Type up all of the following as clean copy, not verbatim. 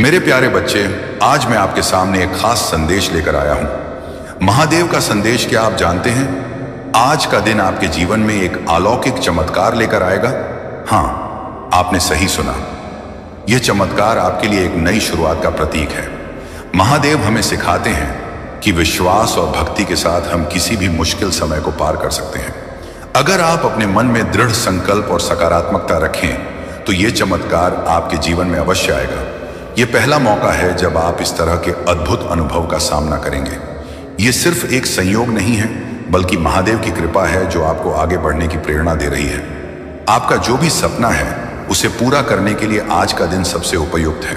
मेरे प्यारे बच्चे, आज मैं आपके सामने एक खास संदेश लेकर आया हूं। महादेव का संदेश क्या आप जानते हैं? आज का दिन आपके जीवन में एक अलौकिक चमत्कार लेकर आएगा। हाँ, आपने सही सुना। यह चमत्कार आपके लिए एक नई शुरुआत का प्रतीक है। महादेव हमें सिखाते हैं कि विश्वास और भक्ति के साथ हम किसी भी मुश्किल समय को पार कर सकते हैं। अगर आप अपने मन में दृढ़ संकल्प और सकारात्मकता रखें तो यह चमत्कार आपके जीवन में अवश्य आएगा। यह पहला मौका है जब आप इस तरह के अद्भुत अनुभव का सामना करेंगे। यह सिर्फ एक संयोग नहीं है, बल्कि महादेव की कृपा है जो आपको आगे बढ़ने की प्रेरणा दे रही है। आपका जो भी सपना है उसे पूरा करने के लिए आज का दिन सबसे उपयुक्त है।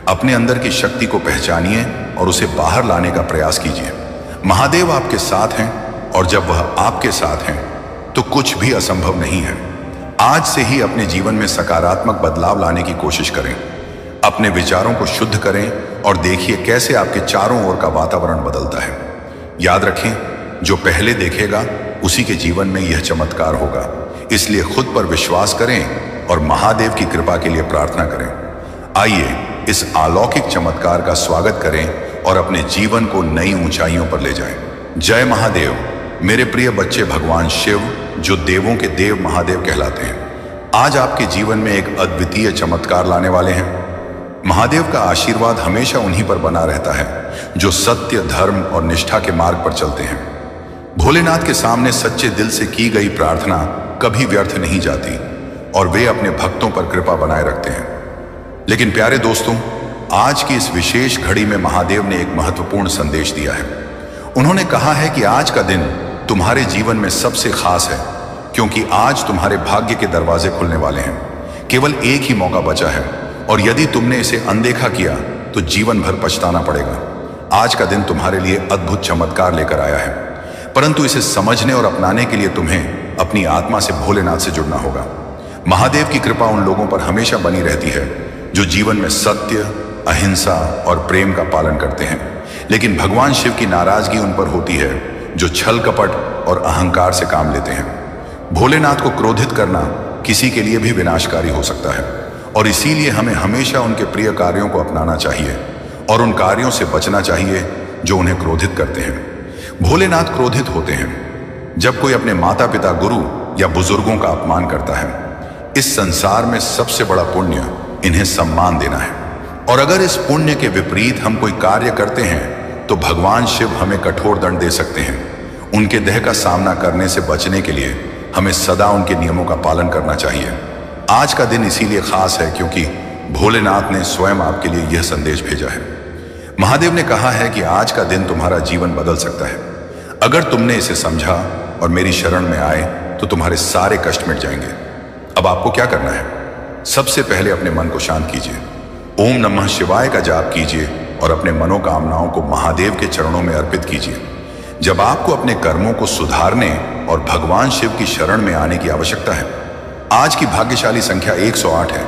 अपने अंदर की शक्ति को पहचानिए और उसे बाहर लाने का प्रयास कीजिए। महादेव आपके साथ हैं और जब वह आपके साथ हैं तो कुछ भी असंभव नहीं है। आज से ही अपने जीवन में सकारात्मक बदलाव लाने की कोशिश करें। अपने विचारों को शुद्ध करें और देखिए कैसे आपके चारों ओर का वातावरण बदलता है। याद रखें, जो पहले देखेगा उसी के जीवन में यह चमत्कार होगा। इसलिए खुद पर विश्वास करें और महादेव की कृपा के लिए प्रार्थना करें। आइए इस अलौकिक चमत्कार का स्वागत करें और अपने जीवन को नई ऊंचाइयों पर ले जाएं। जय महादेव। मेरे प्रिय बच्चे, भगवान शिव, जो देवों के देव महादेव कहलाते हैं, आज आपके जीवन में एक अद्वितीय चमत्कार लाने वाले हैं। महादेव का आशीर्वाद हमेशा उन्हीं पर बना रहता है जो सत्य, धर्म और निष्ठा के मार्ग पर चलते हैं। भोलेनाथ के सामने सच्चे दिल से की गई प्रार्थना कभी व्यर्थ नहीं जाती और वे अपने भक्तों पर कृपा बनाए रखते हैं। लेकिन प्यारे दोस्तों, आज की इस विशेष घड़ी में महादेव ने एक महत्वपूर्ण संदेश दिया है। उन्होंने कहा है कि आज का दिन तुम्हारे जीवन में सबसे खास है, क्योंकि आज तुम्हारे भाग्य के दरवाजे खुलने वाले हैं। केवल एक ही मौका बचा है और यदि तुमने इसे अनदेखा किया तो जीवन भर पछताना पड़ेगा। आज का दिन तुम्हारे लिए अद्भुत चमत्कार लेकर आया है, परंतु इसे समझने और अपनाने के लिए तुम्हें अपनी आत्मा से, भोलेनाथ से जुड़ना होगा। महादेव की कृपा उन लोगों पर हमेशा बनी रहती है जो जीवन में सत्य, अहिंसा और प्रेम का पालन करते हैं। लेकिन भगवान शिव की नाराजगी उन पर होती है जो छल कपट और अहंकार से काम लेते हैं। भोलेनाथ को क्रोधित करना किसी के लिए भी विनाशकारी हो सकता है और इसीलिए हमें हमेशा उनके प्रिय कार्यों को अपनाना चाहिए और उन कार्यों से बचना चाहिए जो उन्हें क्रोधित करते हैं। भोलेनाथ क्रोधित होते हैं जब कोई अपने माता पिता, गुरु या बुजुर्गों का अपमान करता है। इस संसार में सबसे बड़ा पुण्य इन्हें सम्मान देना है, और अगर इस पुण्य के विपरीत हम कोई कार्य करते हैं तो भगवान शिव हमें कठोर दंड दे सकते हैं। उनके देह का सामना करने से बचने के लिए हमें सदा उनके नियमों का पालन करना चाहिए। आज का दिन इसीलिए खास है क्योंकि भोलेनाथ ने स्वयं आपके लिए यह संदेश भेजा है। महादेव ने कहा है कि आज का दिन तुम्हारा जीवन बदल सकता है। अगर तुमने इसे समझा और मेरी शरण में आए तो तुम्हारे सारे कष्ट मिट जाएंगे। अब आपको क्या करना है? सबसे पहले अपने मन को शांत कीजिए। ओम नमः शिवाय का जाप कीजिए और अपने मनोकामनाओं को महादेव के चरणों में अर्पित कीजिए। जब आपको अपने कर्मों को सुधारने और भगवान शिव की शरण में आने की आवश्यकता है। आज की भाग्यशाली संख्या 108 है।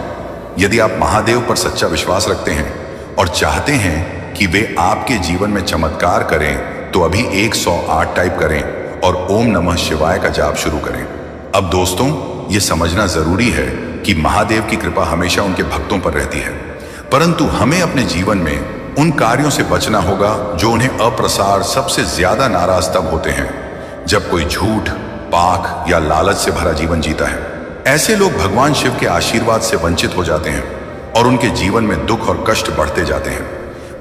यदि आप महादेव पर सच्चा विश्वास रखते हैं और चाहते हैं कि वे आपके जीवन में चमत्कार करें तो अभी 108 टाइप करें और ओम नमः शिवाय का जाप शुरू करें। अब दोस्तों, ये समझना जरूरी है कि महादेव की कृपा हमेशा उनके भक्तों पर रहती है, परंतु हमें अपने जीवन में उन कार्यों से बचना होगा जो उन्हें अप्रसार सबसे ज्यादा नाराज तब होते हैं जब कोई झूठ, पाख या लालच से भरा जीवन जीता है। ऐसे लोग भगवान शिव के आशीर्वाद से वंचित हो जाते हैं और उनके जीवन में दुख और कष्ट बढ़ते जाते हैं।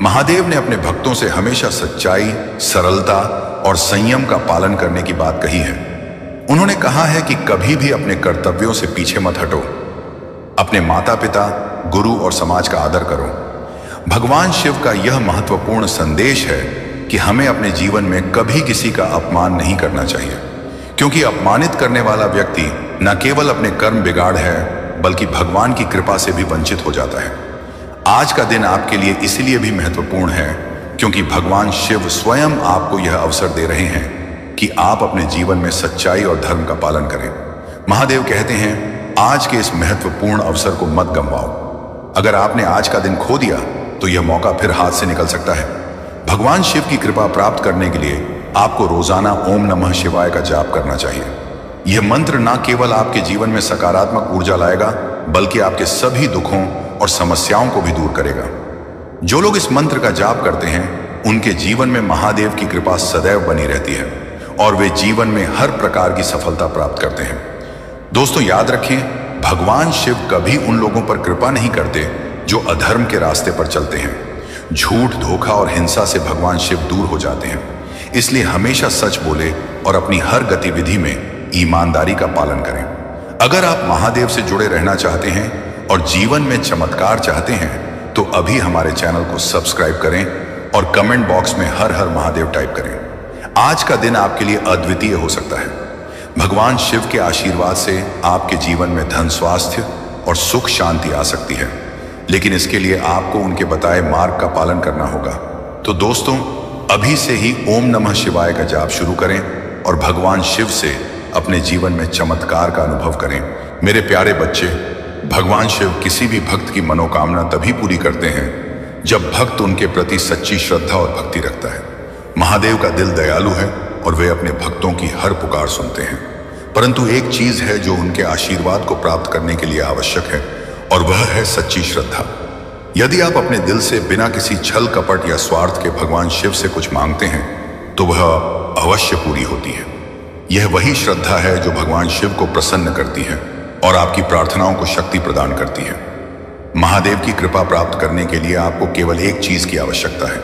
महादेव ने अपने भक्तों से हमेशा सच्चाई, सरलता और संयम का पालन करने की बात कही है। उन्होंने कहा है कि कभी भी अपने कर्तव्यों से पीछे मत हटो। अपने माता पिता, गुरु और समाज का आदर करो। भगवान शिव का यह महत्वपूर्ण संदेश है कि हमें अपने जीवन में कभी किसी का अपमान नहीं करना चाहिए, क्योंकि अपमानित करने वाला व्यक्ति न केवल अपने कर्म बिगाड़ है बल्कि भगवान की कृपा से भी वंचित हो जाता है। आज का दिन आपके लिए इसलिए भी महत्वपूर्ण है क्योंकि भगवान शिव स्वयं आपको यह अवसर दे रहे हैं कि आप अपने जीवन में सच्चाई और धर्म का पालन करें। महादेव कहते हैं, आज के इस महत्वपूर्ण अवसर को मत गंवाओ। अगर आपने आज का दिन खो दिया तो यह मौका फिर हाथ से निकल सकता है। भगवान शिव की कृपा प्राप्त करने के लिए आपको रोजाना ओम नमः शिवाय का जाप करना चाहिए। यह मंत्र न केवल आपके जीवन में सकारात्मक ऊर्जा लाएगा बल्कि आपके सभी दुखों और समस्याओं को भी दूर करेगा। जो लोग इस मंत्र का जाप करते हैं उनके जीवन में महादेव की कृपा सदैव बनी रहती है और वे जीवन में हर प्रकार की सफलता प्राप्त करते हैं। दोस्तों याद रखें, भगवान शिव कभी उन लोगों पर कृपा नहीं करते जो अधर्म के रास्ते पर चलते हैं। झूठ, धोखा और हिंसा से भगवान शिव दूर हो जाते हैं। इसलिए हमेशा सच बोले और अपनी हर गतिविधि में ईमानदारी का पालन करें। अगर आप महादेव से जुड़े रहना चाहते हैं और जीवन में चमत्कार चाहते हैं तो अभी हमारे चैनल को सब्सक्राइब करें और कमेंट बॉक्स में हर हर महादेव टाइप करें। आज का दिन आपके लिए अद्वितीय हो सकता है। भगवान शिव के आशीर्वाद से आपके जीवन में धन, स्वास्थ्य और सुख शांति आ सकती है, लेकिन इसके लिए आपको उनके बताए मार्ग का पालन करना होगा। तो दोस्तों, अभी से ही ओम नमः शिवाय का जाप शुरू करें और भगवान शिव से अपने जीवन में चमत्कार का अनुभव करें। मेरे प्यारे बच्चे, भगवान शिव किसी भी भक्त की मनोकामना तभी पूरी करते हैं जब भक्त उनके प्रति सच्ची श्रद्धा और भक्ति रखता है। महादेव का दिल दयालु है और वे अपने भक्तों की हर पुकार सुनते हैं, परंतु एक चीज है जो उनके आशीर्वाद को प्राप्त करने के लिए आवश्यक है और वह है सच्ची श्रद्धा। यदि आप अपने दिल से बिना किसी छल कपट या स्वार्थ के भगवान शिव से कुछ मांगते हैं तो वह अवश्य पूरी होती है। यह वही श्रद्धा है जो भगवान शिव को प्रसन्न करती है और आपकी प्रार्थनाओं को शक्ति प्रदान करती है। महादेव की कृपा प्राप्त करने के लिए आपको केवल एक चीज की आवश्यकता है,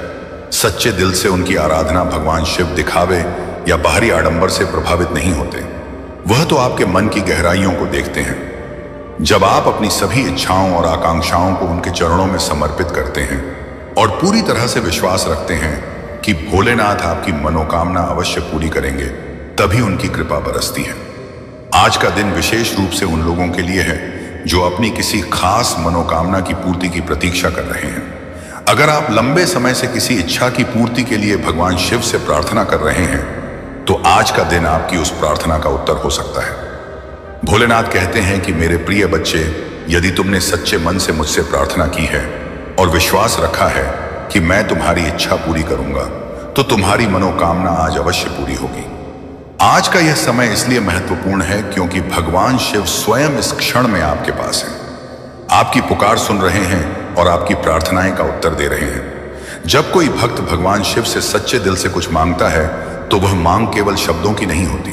सच्चे दिल से उनकी आराधना। भगवान शिव दिखावे या बाहरी आडंबर से प्रभावित नहीं होते, वह तो आपके मन की गहराइयों को देखते हैं। जब आप अपनी सभी इच्छाओं और आकांक्षाओं को उनके चरणों में समर्पित करते हैं और पूरी तरह से विश्वास रखते हैं कि भोलेनाथ आपकी मनोकामना अवश्य पूरी करेंगे, तभी उनकी कृपा बरसती है। आज का दिन विशेष रूप से उन लोगों के लिए है जो अपनी किसी खास मनोकामना की पूर्ति की प्रतीक्षा कर रहे हैं। अगर आप लंबे समय से किसी इच्छा की पूर्ति के लिए भगवान शिव से प्रार्थना कर रहे हैं तो आज का दिन आपकी उस प्रार्थना का उत्तर हो सकता है। भोलेनाथ कहते हैं कि मेरे प्रिय बच्चे, यदि तुमने सच्चे मन से मुझसे प्रार्थना की है और विश्वास रखा है कि मैं तुम्हारी इच्छा पूरी करूंगा तो तुम्हारी मनोकामना आज अवश्य पूरी होगी। आज का यह समय इसलिए महत्वपूर्ण है क्योंकि भगवान शिव स्वयं इस क्षण में आपके पास हैं, आपकी पुकार सुन रहे हैं और आपकी प्रार्थनाएं का उत्तर दे रहे हैं। जब कोई भक्त भगवान शिव से सच्चे दिल से कुछ मांगता है तो वह मांग केवल शब्दों की नहीं होती,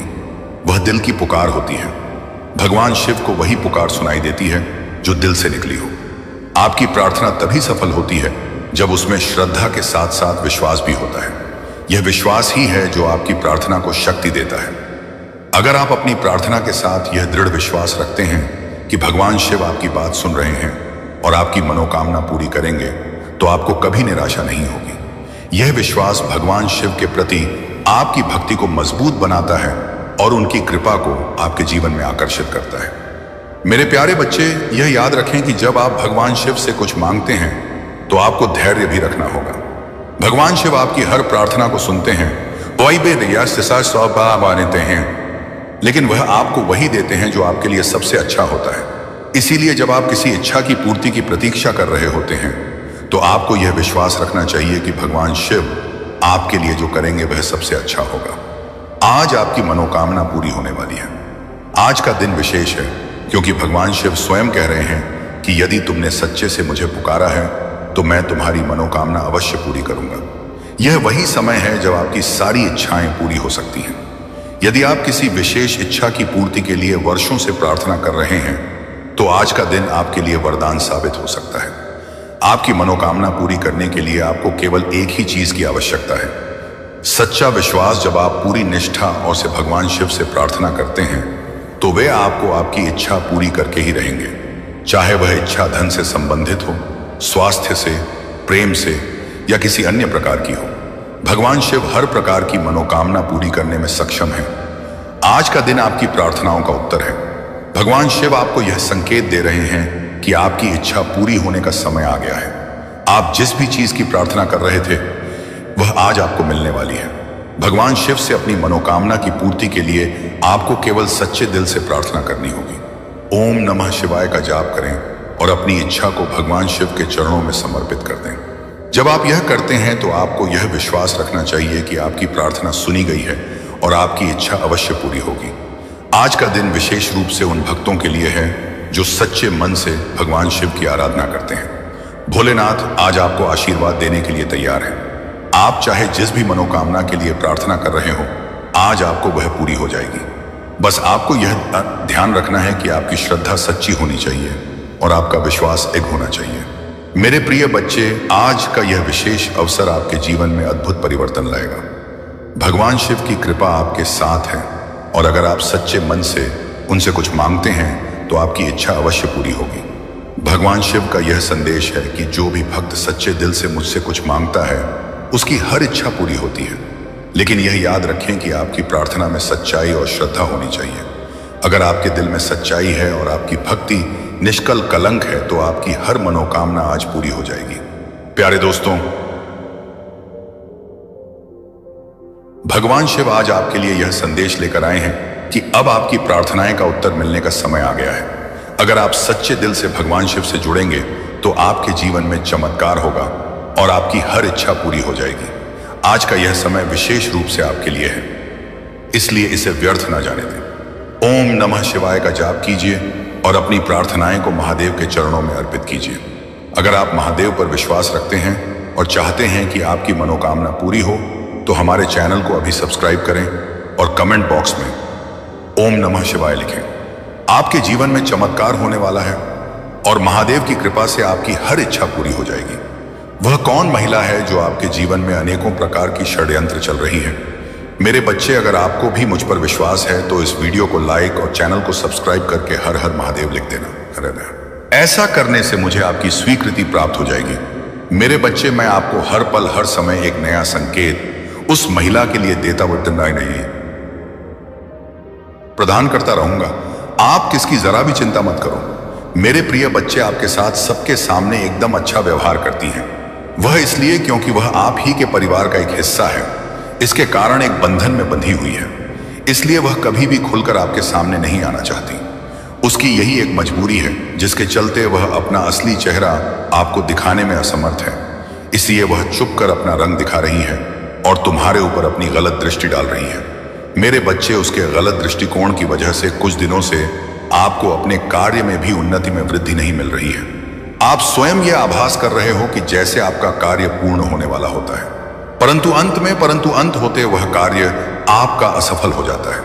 वह दिल की पुकार होती है। भगवान शिव को वही पुकार सुनाई देती है जो दिल से निकली हो। आपकी प्रार्थना तभी सफल होती है जब उसमें श्रद्धा के साथ साथ विश्वास भी होता है। यह विश्वास ही है जो आपकी प्रार्थना को शक्ति देता है। अगर आप अपनी प्रार्थना के साथ यह दृढ़ विश्वास रखते हैं कि भगवान शिव आपकी बात सुन रहे हैं और आपकी मनोकामना पूरी करेंगे तो आपको कभी निराशा नहीं होगी। यह विश्वास भगवान शिव के प्रति आपकी भक्ति को मजबूत बनाता है और उनकी कृपा को आपके जीवन में आकर्षित करता है। मेरे प्यारे बच्चे, यह याद रखें कि जब आप भगवान शिव से कुछ मांगते हैं तो आपको धैर्य भी रखना होगा। भगवान शिव आपकी हर प्रार्थना को सुनते हैं, लेकिन वह आपको वही देते हैं जो आपके लिए सबसे अच्छा होता है। इसीलिए जब आप किसी इच्छा की पूर्ति की प्रतीक्षा कर रहे होते हैं तो आपको यह विश्वास रखना चाहिए कि भगवान शिव आपके लिए जो करेंगे वह सबसे अच्छा होगा। आज आपकी मनोकामना पूरी होने वाली है। आज का दिन विशेष है क्योंकि भगवान शिव स्वयं कह रहे हैं कि यदि तुमने सच्चे से मुझे पुकारा है तो मैं तुम्हारी मनोकामना अवश्य पूरी करूंगा। यह वही समय है जब आपकी सारी इच्छाएं पूरी हो सकती हैं। यदि आप किसी विशेष इच्छा की पूर्ति के लिए वर्षों से प्रार्थना कर रहे हैं तो आज का दिन आपके लिए वरदान साबित हो सकता है। आपकी मनोकामना पूरी करने के लिए आपको केवल एक ही चीज की आवश्यकता है, सच्चा विश्वास। जब आप पूरी निष्ठा और से भगवान शिव से प्रार्थना करते हैं तो वे आपको आपकी इच्छा पूरी करके ही रहेंगे, चाहे वह इच्छा धन से संबंधित हो, स्वास्थ्य से, प्रेम से या किसी अन्य प्रकार की हो। भगवान शिव हर प्रकार की मनोकामना पूरी करने में सक्षम है। आज का दिन आपकी प्रार्थनाओं का उत्तर है। भगवान शिव आपको यह संकेत दे रहे हैं कि आपकी इच्छा पूरी होने का समय आ गया है। आप जिस भी चीज की प्रार्थना कर रहे थे वह आज आपको मिलने वाली है। भगवान शिव से अपनी मनोकामना की पूर्ति के लिए आपको केवल सच्चे दिल से प्रार्थना करनी होगी। ओम नमः शिवाय का जाप करें और अपनी इच्छा को भगवान शिव के चरणों में समर्पित कर दें। जब आप यह करते हैं तो आपको यह विश्वास रखना चाहिए कि आपकी प्रार्थना सुनी गई है और आपकी इच्छा अवश्य पूरी होगी। आज का दिन विशेष रूप से उन भक्तों के लिए है जो सच्चे मन से भगवान शिव की आराधना करते हैं। भोलेनाथ आज आपको आशीर्वाद देने के लिए तैयार है। आप चाहे जिस भी मनोकामना के लिए प्रार्थना कर रहे हो, आज आपको वह पूरी हो जाएगी। बस आपको यह ध्यान रखना है कि आपकी श्रद्धा सच्ची होनी चाहिए और आपका विश्वास एक होना चाहिए। मेरे प्रिय बच्चे, आज का यह विशेष अवसर आपके जीवन में अद्भुत परिवर्तन लाएगा। भगवान शिव की कृपा आपके साथ है और अगर आप सच्चे मन से उनसे कुछ मांगते हैं तो आपकी इच्छा अवश्य पूरी होगी। भगवान शिव का यह संदेश है कि जो भी भक्त सच्चे दिल से मुझसे कुछ मांगता है उसकी हर इच्छा पूरी होती है। लेकिन यह याद रखें कि आपकी प्रार्थना में सच्चाई और श्रद्धा होनी चाहिए। अगर आपके दिल में सच्चाई है और आपकी भक्ति निष्कल कलंक है तो आपकी हर मनोकामना आज पूरी हो जाएगी। प्यारे दोस्तों, भगवान शिव आज आपके लिए यह संदेश लेकर आए हैं कि अब आपकी प्रार्थनाएं का उत्तर मिलने का समय आ गया है। अगर आप सच्चे दिल से भगवान शिव से जुड़ेंगे तो आपके जीवन में चमत्कार होगा और आपकी हर इच्छा पूरी हो जाएगी। आज का यह समय विशेष रूप से आपके लिए है, इसलिए इसे व्यर्थ ना जाने दें। ओम नमः शिवाय का जाप कीजिए और अपनी प्रार्थनाएं को महादेव के चरणों में अर्पित कीजिए। अगर आप महादेव पर विश्वास रखते हैं और चाहते हैं कि आपकी मनोकामना पूरी हो तो हमारे चैनल को अभी सब्सक्राइब करें और कमेंट बॉक्स में ओम नमः शिवाय लिखें। आपके जीवन में चमत्कार होने वाला है और महादेव की कृपा से आपकी हर इच्छा पूरी हो जाएगी। वह कौन महिला है जो आपके जीवन में अनेकों प्रकार की षड्यंत्र चल रही है? मेरे बच्चे, अगर आपको भी मुझ पर विश्वास है तो इस वीडियो को लाइक और चैनल को सब्सक्राइब करके हर हर महादेव लिख देना। ऐसा करने से मुझे आपकी स्वीकृति प्राप्त हो जाएगी। मेरे बच्चे, मैं आपको हर पल हर समय एक नया संकेत उस महिला के लिए देता हुआ नहीं प्रदान करता रहूंगा। आप किसकी जरा भी चिंता मत करो। मेरे प्रिय बच्चे आपके साथ सबके सामने एकदम अच्छा व्यवहार करती हैं। वह इसलिए क्योंकि वह आप ही के परिवार का एक हिस्सा है। इसके कारण एक बंधन में बंधी हुई है, इसलिए वह कभी भी खुलकर आपके सामने नहीं आना चाहती। उसकी यही एक मजबूरी है जिसके चलते वह अपना असली चेहरा आपको दिखाने में असमर्थ है। इसलिए वह चुप कर अपना रंग दिखा रही है और तुम्हारे ऊपर अपनी गलत दृष्टि डाल रही है। मेरे बच्चे, उसके गलत दृष्टिकोण की वजह से कुछ दिनों से आपको अपने कार्य में भी उन्नति में वृद्धि नहीं मिल रही है। आप स्वयं यह आभास कर रहे हो कि जैसे आपका कार्य पूर्ण होने वाला होता है, परंतु अंत होते वह कार्य आपका असफल हो जाता है।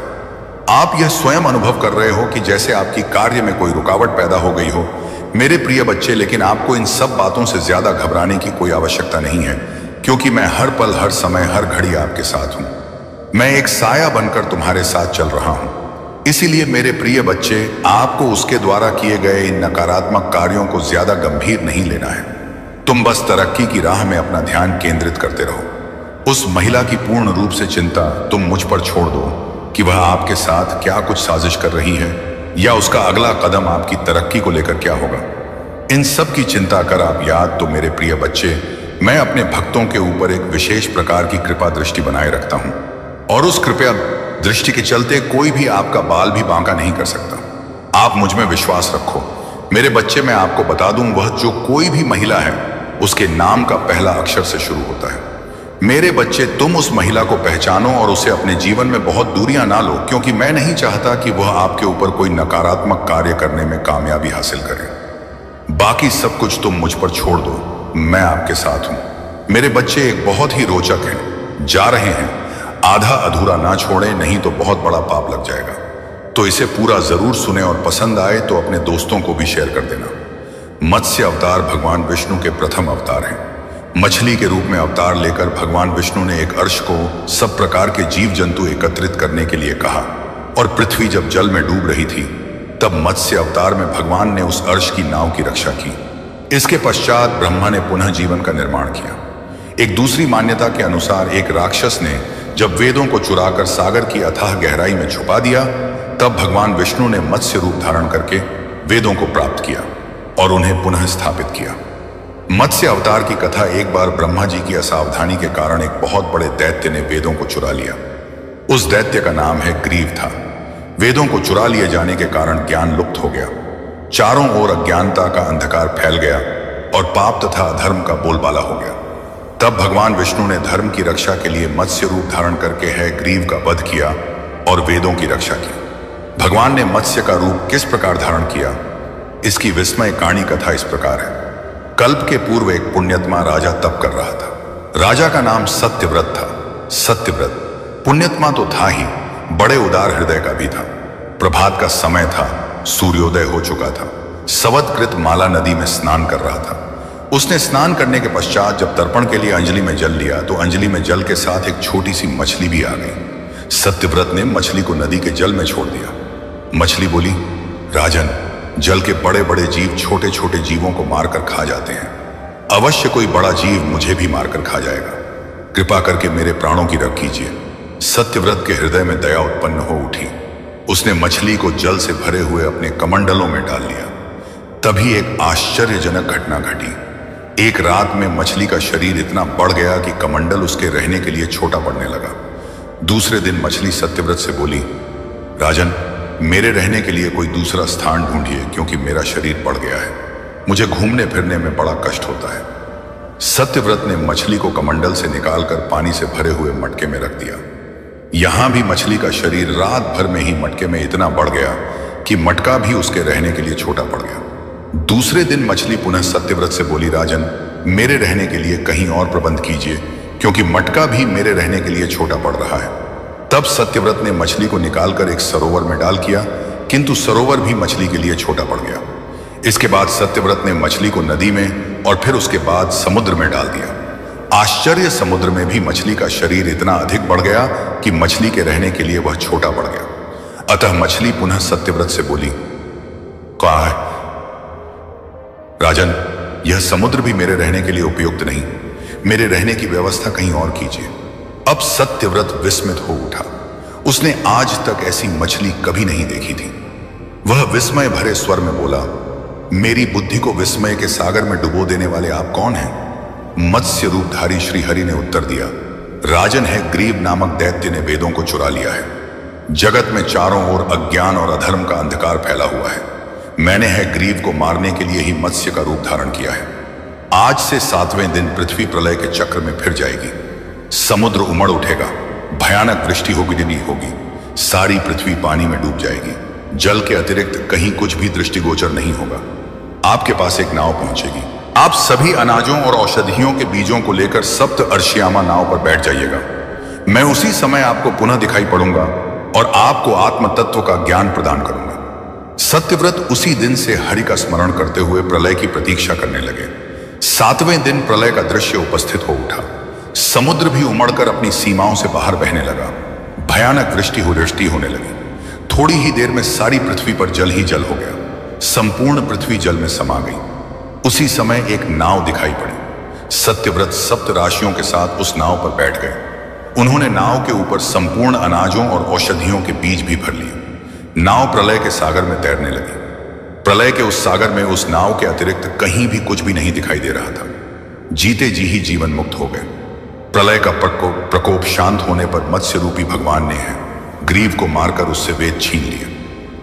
आप यह स्वयं अनुभव कर रहे हो कि जैसे आपकी कार्य में कोई रुकावट पैदा हो गई हो। मेरे प्रिय बच्चे, लेकिन आपको इन सब बातों से ज्यादा घबराने की कोई आवश्यकता नहीं है, क्योंकि मैं हर पल हर समय हर घड़ी आपके साथ हूं। मैं एक साया बनकर तुम्हारे साथ चल रहा हूं। इसीलिए मेरे प्रिय बच्चे, आपको उसके द्वारा किए गए इन नकारात्मक कार्यों को ज्यादा गंभीर नहीं लेना है। तुम बस तरक्की की राह में अपना ध्यान केंद्रित करते रहो। उस महिला की पूर्ण रूप से चिंता तुम मुझ पर छोड़ दो कि वह आपके साथ क्या कुछ साजिश कर रही है या उसका अगला कदम आपकी तरक्की को लेकर क्या होगा। इन सब की चिंता कर आप याद तो मेरे प्रिय बच्चे, मैं अपने भक्तों के ऊपर एक विशेष प्रकार की कृपा दृष्टि बनाए रखता हूं और उस कृपया दृष्टि के चलते कोई भी आपका बाल भी बांका नहीं कर सकता। आप मुझ में विश्वास रखो। मेरे बच्चे, मैं आपको बता दूं, वह जो कोई भी महिला है उसके नाम का पहला अक्षर से शुरू होता है। मेरे बच्चे, तुम उस महिला को पहचानो और उसे अपने जीवन में बहुत दूरियां ना लो, क्योंकि मैं नहीं चाहता कि वह आपके ऊपर कोई नकारात्मक कार्य करने में कामयाबी हासिल करे। बाकी सब कुछ तुम मुझ पर छोड़ दो, मैं आपके साथ हूं। मेरे बच्चे एक बहुत ही रोचक हैं, जा रहे हैं, आधा अधूरा ना छोड़े, नहीं तो बहुत बड़ा पाप लग जाएगा। तो इसे पूरा जरूर सुने और पसंद आए तो अपने दोस्तों को भी शेयर कर देना। मत्स्य अवतार भगवान विष्णु के प्रथम अवतार हैं। मछली के रूप में अवतार लेकर भगवान विष्णु ने एक अर्श को सब प्रकार के जीव जंतु एकत्रित करने के लिए कहा और पृथ्वी जब जल में डूब रही थी तब मत्स्य अवतार में भगवान ने उस अर्श की नाव की रक्षा की। इसके पश्चात ब्रह्मा ने पुनः जीवन का निर्माण किया। एक दूसरी मान्यता के अनुसार एक राक्षस ने जब वेदों को चुराकर सागर की अथाह गहराई में छुपा दिया तब भगवान विष्णु ने मत्स्य रूप धारण करके वेदों को प्राप्त किया और उन्हें पुनः स्थापित किया। मत्स्य अवतार की कथा, एक बार ब्रह्मा जी की असावधानी के कारण एक बहुत बड़े दैत्य ने वेदों को चुरा लिया। उस दैत्य का नाम है ग्रीव था। वेदों को चुरा लिए जाने के कारण ज्ञान लुप्त हो गया। चारों ओर अज्ञानता का अंधकार फैल गया और पाप तथा अधर्म का बोलबाला हो गया। तब भगवान विष्णु ने धर्म की रक्षा के लिए मत्स्य रूप धारण करके है ग्रीव का वध किया और वेदों की रक्षा की। भगवान ने मत्स्य का रूप किस प्रकार धारण किया, इसकी विस्मय कहानी कथा इस प्रकार है। कल्प के पूर्व एक पुण्यात्मा राजा तप कर रहा था। राजा का नाम सत्यव्रत था। सत्यव्रत पुण्यात्मा तो था ही, बड़े उदार हृदय का भी था। प्रभात का समय था, सूर्योदय हो चुका था। सवत्कृत माला नदी में स्नान कर रहा था। उसने स्नान करने के पश्चात जब तर्पण के लिए अंजलि में जल लिया तो अंजलि में जल के साथ एक छोटी सी मछली भी आ गई। सत्यव्रत ने मछली को नदी के जल में छोड़ दिया। मछली बोली, राजन, जल के बड़े बड़े जीव छोटे छोटे जीवों को मारकर खा जाते हैं। अवश्य कोई बड़ा जीव मुझे भी मारकर खा जाएगा। कृपा करके मेरे प्राणों की रख कीजिए। सत्यव्रत के हृदय में दया उत्पन्न हो उठी। उसने मछली को जल से भरे हुए अपने कमंडलों में डाल लिया। तभी एक आश्चर्यजनक घटना घटी। एक रात में मछली का शरीर इतना बढ़ गया कि कमंडल उसके रहने के लिए छोटा पड़ने लगा। दूसरे दिन मछली सत्यव्रत से बोली, राजन, मेरे रहने के लिए कोई दूसरा स्थान ढूंढिए, क्योंकि मेरा शरीर बढ़ गया है। मुझे घूमने फिरने में बड़ा कष्ट होता है। सत्यव्रत ने मछली को कमंडल से निकालकर पानी से भरे हुए मटके में रख दिया। यहां भी मछली का शरीर रात भर में ही मटके में इतना बढ़ गया कि मटका भी उसके रहने के लिए छोटा पड़ गया। दूसरे दिन मछली पुनः सत्यव्रत से बोली, राजन, मेरे रहने के लिए कहीं और प्रबंध कीजिए, क्योंकि मटका भी मेरे रहने के लिए छोटा पड़ रहा है। तब सत्यव्रत ने मछली को निकालकर एक सरोवर में डाल किया, किंतु सरोवर भी मछली के लिए छोटा पड़ गया। इसके बाद सत्यव्रत ने मछली को नदी में और फिर उसके बाद समुद्र में डाल दिया। आश्चर्य, समुद्र में भी मछली का शरीर इतना अधिक बढ़ गया कि मछली के रहने के लिए वह छोटा पड़ गया। अतः मछली पुनः सत्यव्रत से बोली, कहा है राजन, यह समुद्र भी मेरे रहने के लिए उपयुक्त नहीं। मेरे रहने की व्यवस्था कहीं और कीजिए। अब सत्यव्रत विस्मित हो उठा। उसने आज तक ऐसी मछली कभी नहीं देखी थी। वह विस्मय भरे स्वर में बोला, मेरी बुद्धि को विस्मय के सागर में डुबो देने वाले आप कौन हैं? मत्स्य रूपधारी श्रीहरि ने उत्तर दिया, राजन है ग्रीव नामक दैत्य ने वेदों को चुरा लिया है। जगत में चारों ओर अज्ञान और अधर्म का अंधकार फैला हुआ है। मैंने है ग्रीव को मारने के लिए ही मत्स्य का रूप धारण किया है। आज से 7वें दिन पृथ्वी प्रलय के चक्र में फिर जाएगी। समुद्र उमड़ उठेगा, भयानक वृष्टि होगी, सारी पृथ्वी पानी में डूब जाएगी। जल के अतिरिक्त कहीं कुछ भी दृष्टिगोचर नहीं होगा। आपके पास एक नाव पहुंचेगी। आप सभी अनाजों और औषधियों के बीजों को लेकर सप्त अर्शियामा नाव पर बैठ जाइएगा। मैं उसी समय आपको पुनः दिखाई पड़ूंगा और आपको आत्म तत्व का ज्ञान प्रदान करूंगा। सत्यव्रत उसी दिन से हरि का स्मरण करते हुए प्रलय की प्रतीक्षा करने लगे। 7वें दिन प्रलय का दृश्य उपस्थित हो उठा। समुद्र भी उमड़कर अपनी सीमाओं से बाहर बहने लगा। भयानक वृष्टि होने लगी। थोड़ी ही देर में सारी पृथ्वी पर जल ही जल हो गया। संपूर्ण पृथ्वी जल में समा गई। उसी समय एक नाव दिखाई पड़ी। सत्यव्रत सप्त राशियों के साथ उस नाव पर बैठ गए। उन्होंने नाव के ऊपर संपूर्ण अनाजों और औषधियों के बीज भी भर लिए। नाव प्रलय के सागर में तैरने लगी। प्रलय के उस सागर में उस नाव के अतिरिक्त कहीं भी कुछ भी नहीं दिखाई दे रहा था। जीते जी ही जीवन मुक्त हो गए। प्रलय का प्रकोप शांत होने पर मत्स्य रूपी भगवान ने है ग्रीव को मारकर उससे वेद छीन लिए।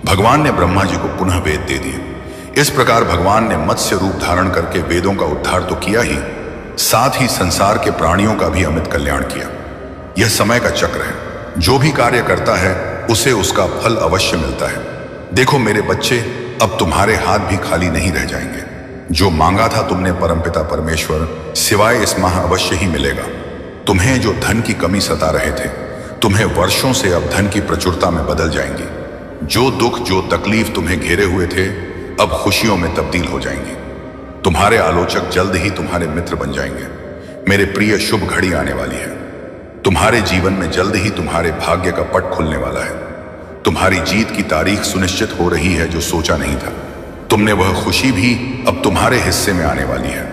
भगवान ने ब्रह्मा जी को पुनः वेद दे दिए। इस प्रकार भगवान ने मत्स्य रूप धारण करके वेदों का उद्धार तो किया ही, साथ ही संसार के प्राणियों का भी अमित कल्याण किया। यह समय का चक्र है। जो भी कार्य करता है उसे उसका फल अवश्य मिलता है। देखो मेरे बच्चे, अब तुम्हारे हाथ भी खाली नहीं रह जाएंगे। जो मांगा था तुमने परमपिता परमेश्वर, सिवाय इस माह अवश्य ही मिलेगा। तुम्हें जो धन की कमी सता रहे थे, तुम्हें वर्षों से अब धन की प्रचुरता में बदल जाएंगी। जो दुख, जो तकलीफ तुम्हें घेरे हुए थे, अब खुशियों में तब्दील हो जाएंगी। तुम्हारे आलोचक जल्द ही तुम्हारे मित्र बन जाएंगे। मेरे प्रिय, शुभ घड़ी आने वाली है। तुम्हारे जीवन में जल्द ही तुम्हारे भाग्य का पट खुलने वाला है। तुम्हारी जीत की तारीख सुनिश्चित हो रही है, जो सोचा नहीं था। तुमने वह खुशी भी अब तुम्हारे हिस्से में आने वाली है।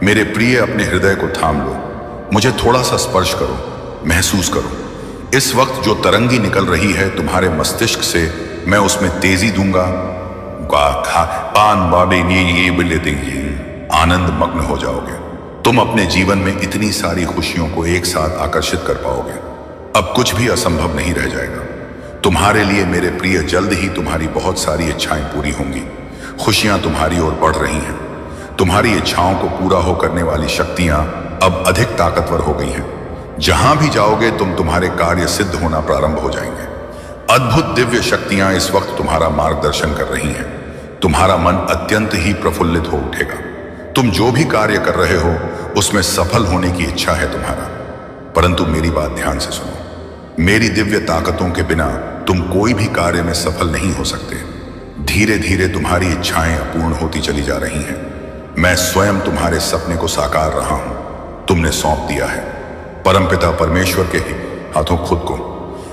मेरे प्रिय, अपने हृदय को थाम लो। मुझे थोड़ा सा स्पर्श करो, महसूस करो। इस वक्त जो तरंगी निकल रही है तुम्हारे मस्तिष्क से, मैं उसमें तेजी दूंगा। आनंद मग्न हो जाओगे। तुम अपने जीवन में इतनी सारी खुशियों को एक साथ आकर्षित कर पाओगे। अब कुछ भी असंभव नहीं रह जाएगा। तुम्हारे लिए मेरे प्रिय, जल्द ही तुम्हारी बहुत सारी इच्छाएं पूरी होंगी। खुशियां तुम्हारी ओर बढ़ रही हैं। तुम्हारी इच्छाओं को पूरा हो करने वाली शक्तियां अब अधिक ताकतवर हो गई हैं। जहां भी जाओगे तुम्हारे कार्य सिद्ध होना प्रारंभ हो जाएंगे। अद्भुत दिव्य शक्तियां इस वक्त तुम्हारा मार्गदर्शन कर रही हैं। तुम्हारा मन अत्यंत ही प्रफुल्लित हो उठेगा। तुम जो भी कार्य कर रहे हो उसमें सफल होने की इच्छा है तुम्हारा, परंतु मेरी बात ध्यान से सुनो। मेरी दिव्य ताकतों के बिना तुम कोई भी कार्य में सफल नहीं हो सकते। धीरे धीरे तुम्हारी इच्छाएं अपूर्ण होती चली जा रही हैं। मैं स्वयं तुम्हारे सपने को साकार रहा हूं। तुमने सौंप दिया है परमपिता परमेश्वर के ही हाथों खुद को।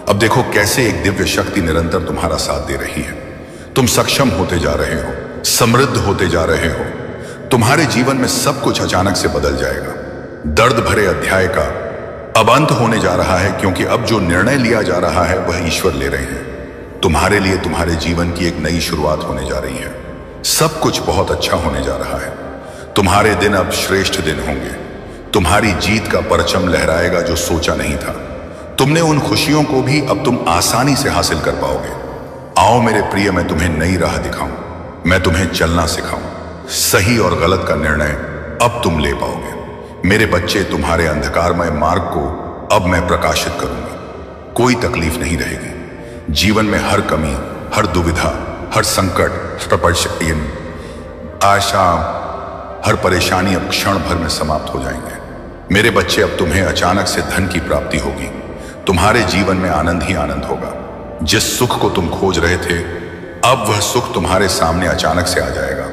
अब देखो कैसे एक दिव्य शक्ति निरंतर तुम्हारा साथ दे रही है। तुम सक्षम होते जा रहे हो, समृद्ध होते जा रहे हो। तुम्हारे जीवन में सब कुछ अचानक से बदल जाएगा। दर्द भरे अध्याय का अब अंत होने जा रहा है, क्योंकि अब जो निर्णय लिया जा रहा है वह ईश्वर ले रहे हैं। तुम्हारे लिए तुम्हारे जीवन की एक नई शुरुआत होने जा रही है। सब कुछ बहुत अच्छा होने जा रहा है। तुम्हारे दिन अब श्रेष्ठ दिन होंगे। तुम्हारी जीत का परचम लहराएगा जो सोचा नहीं था। तुमने उन खुशियों को भी अब तुम आसानी से हासिल कर पाओगे। आओ मेरे प्रिय, मैं तुम्हें नई राह दिखाऊं। मैं तुम्हें चलना सिखाऊं। सही और गलत का निर्णय अब तुम ले पाओगे। मेरे बच्चे, तुम्हारे अंधकारमय मार्ग को अब मैं प्रकाशित करूंगा। कोई तकलीफ नहीं रहेगी। जीवन में हर कमी, हर दुविधा, हर संकट, आशा, हर परेशानी अब क्षण भर में समाप्त हो जाएंगे। मेरे बच्चे, अब तुम्हें अचानक से धन की प्राप्ति होगी। तुम्हारे जीवन में आनंद ही आनंद होगा। जिस सुख को तुम खोज रहे थे, अब वह सुख तुम्हारे सामने अचानक से आ जाएगा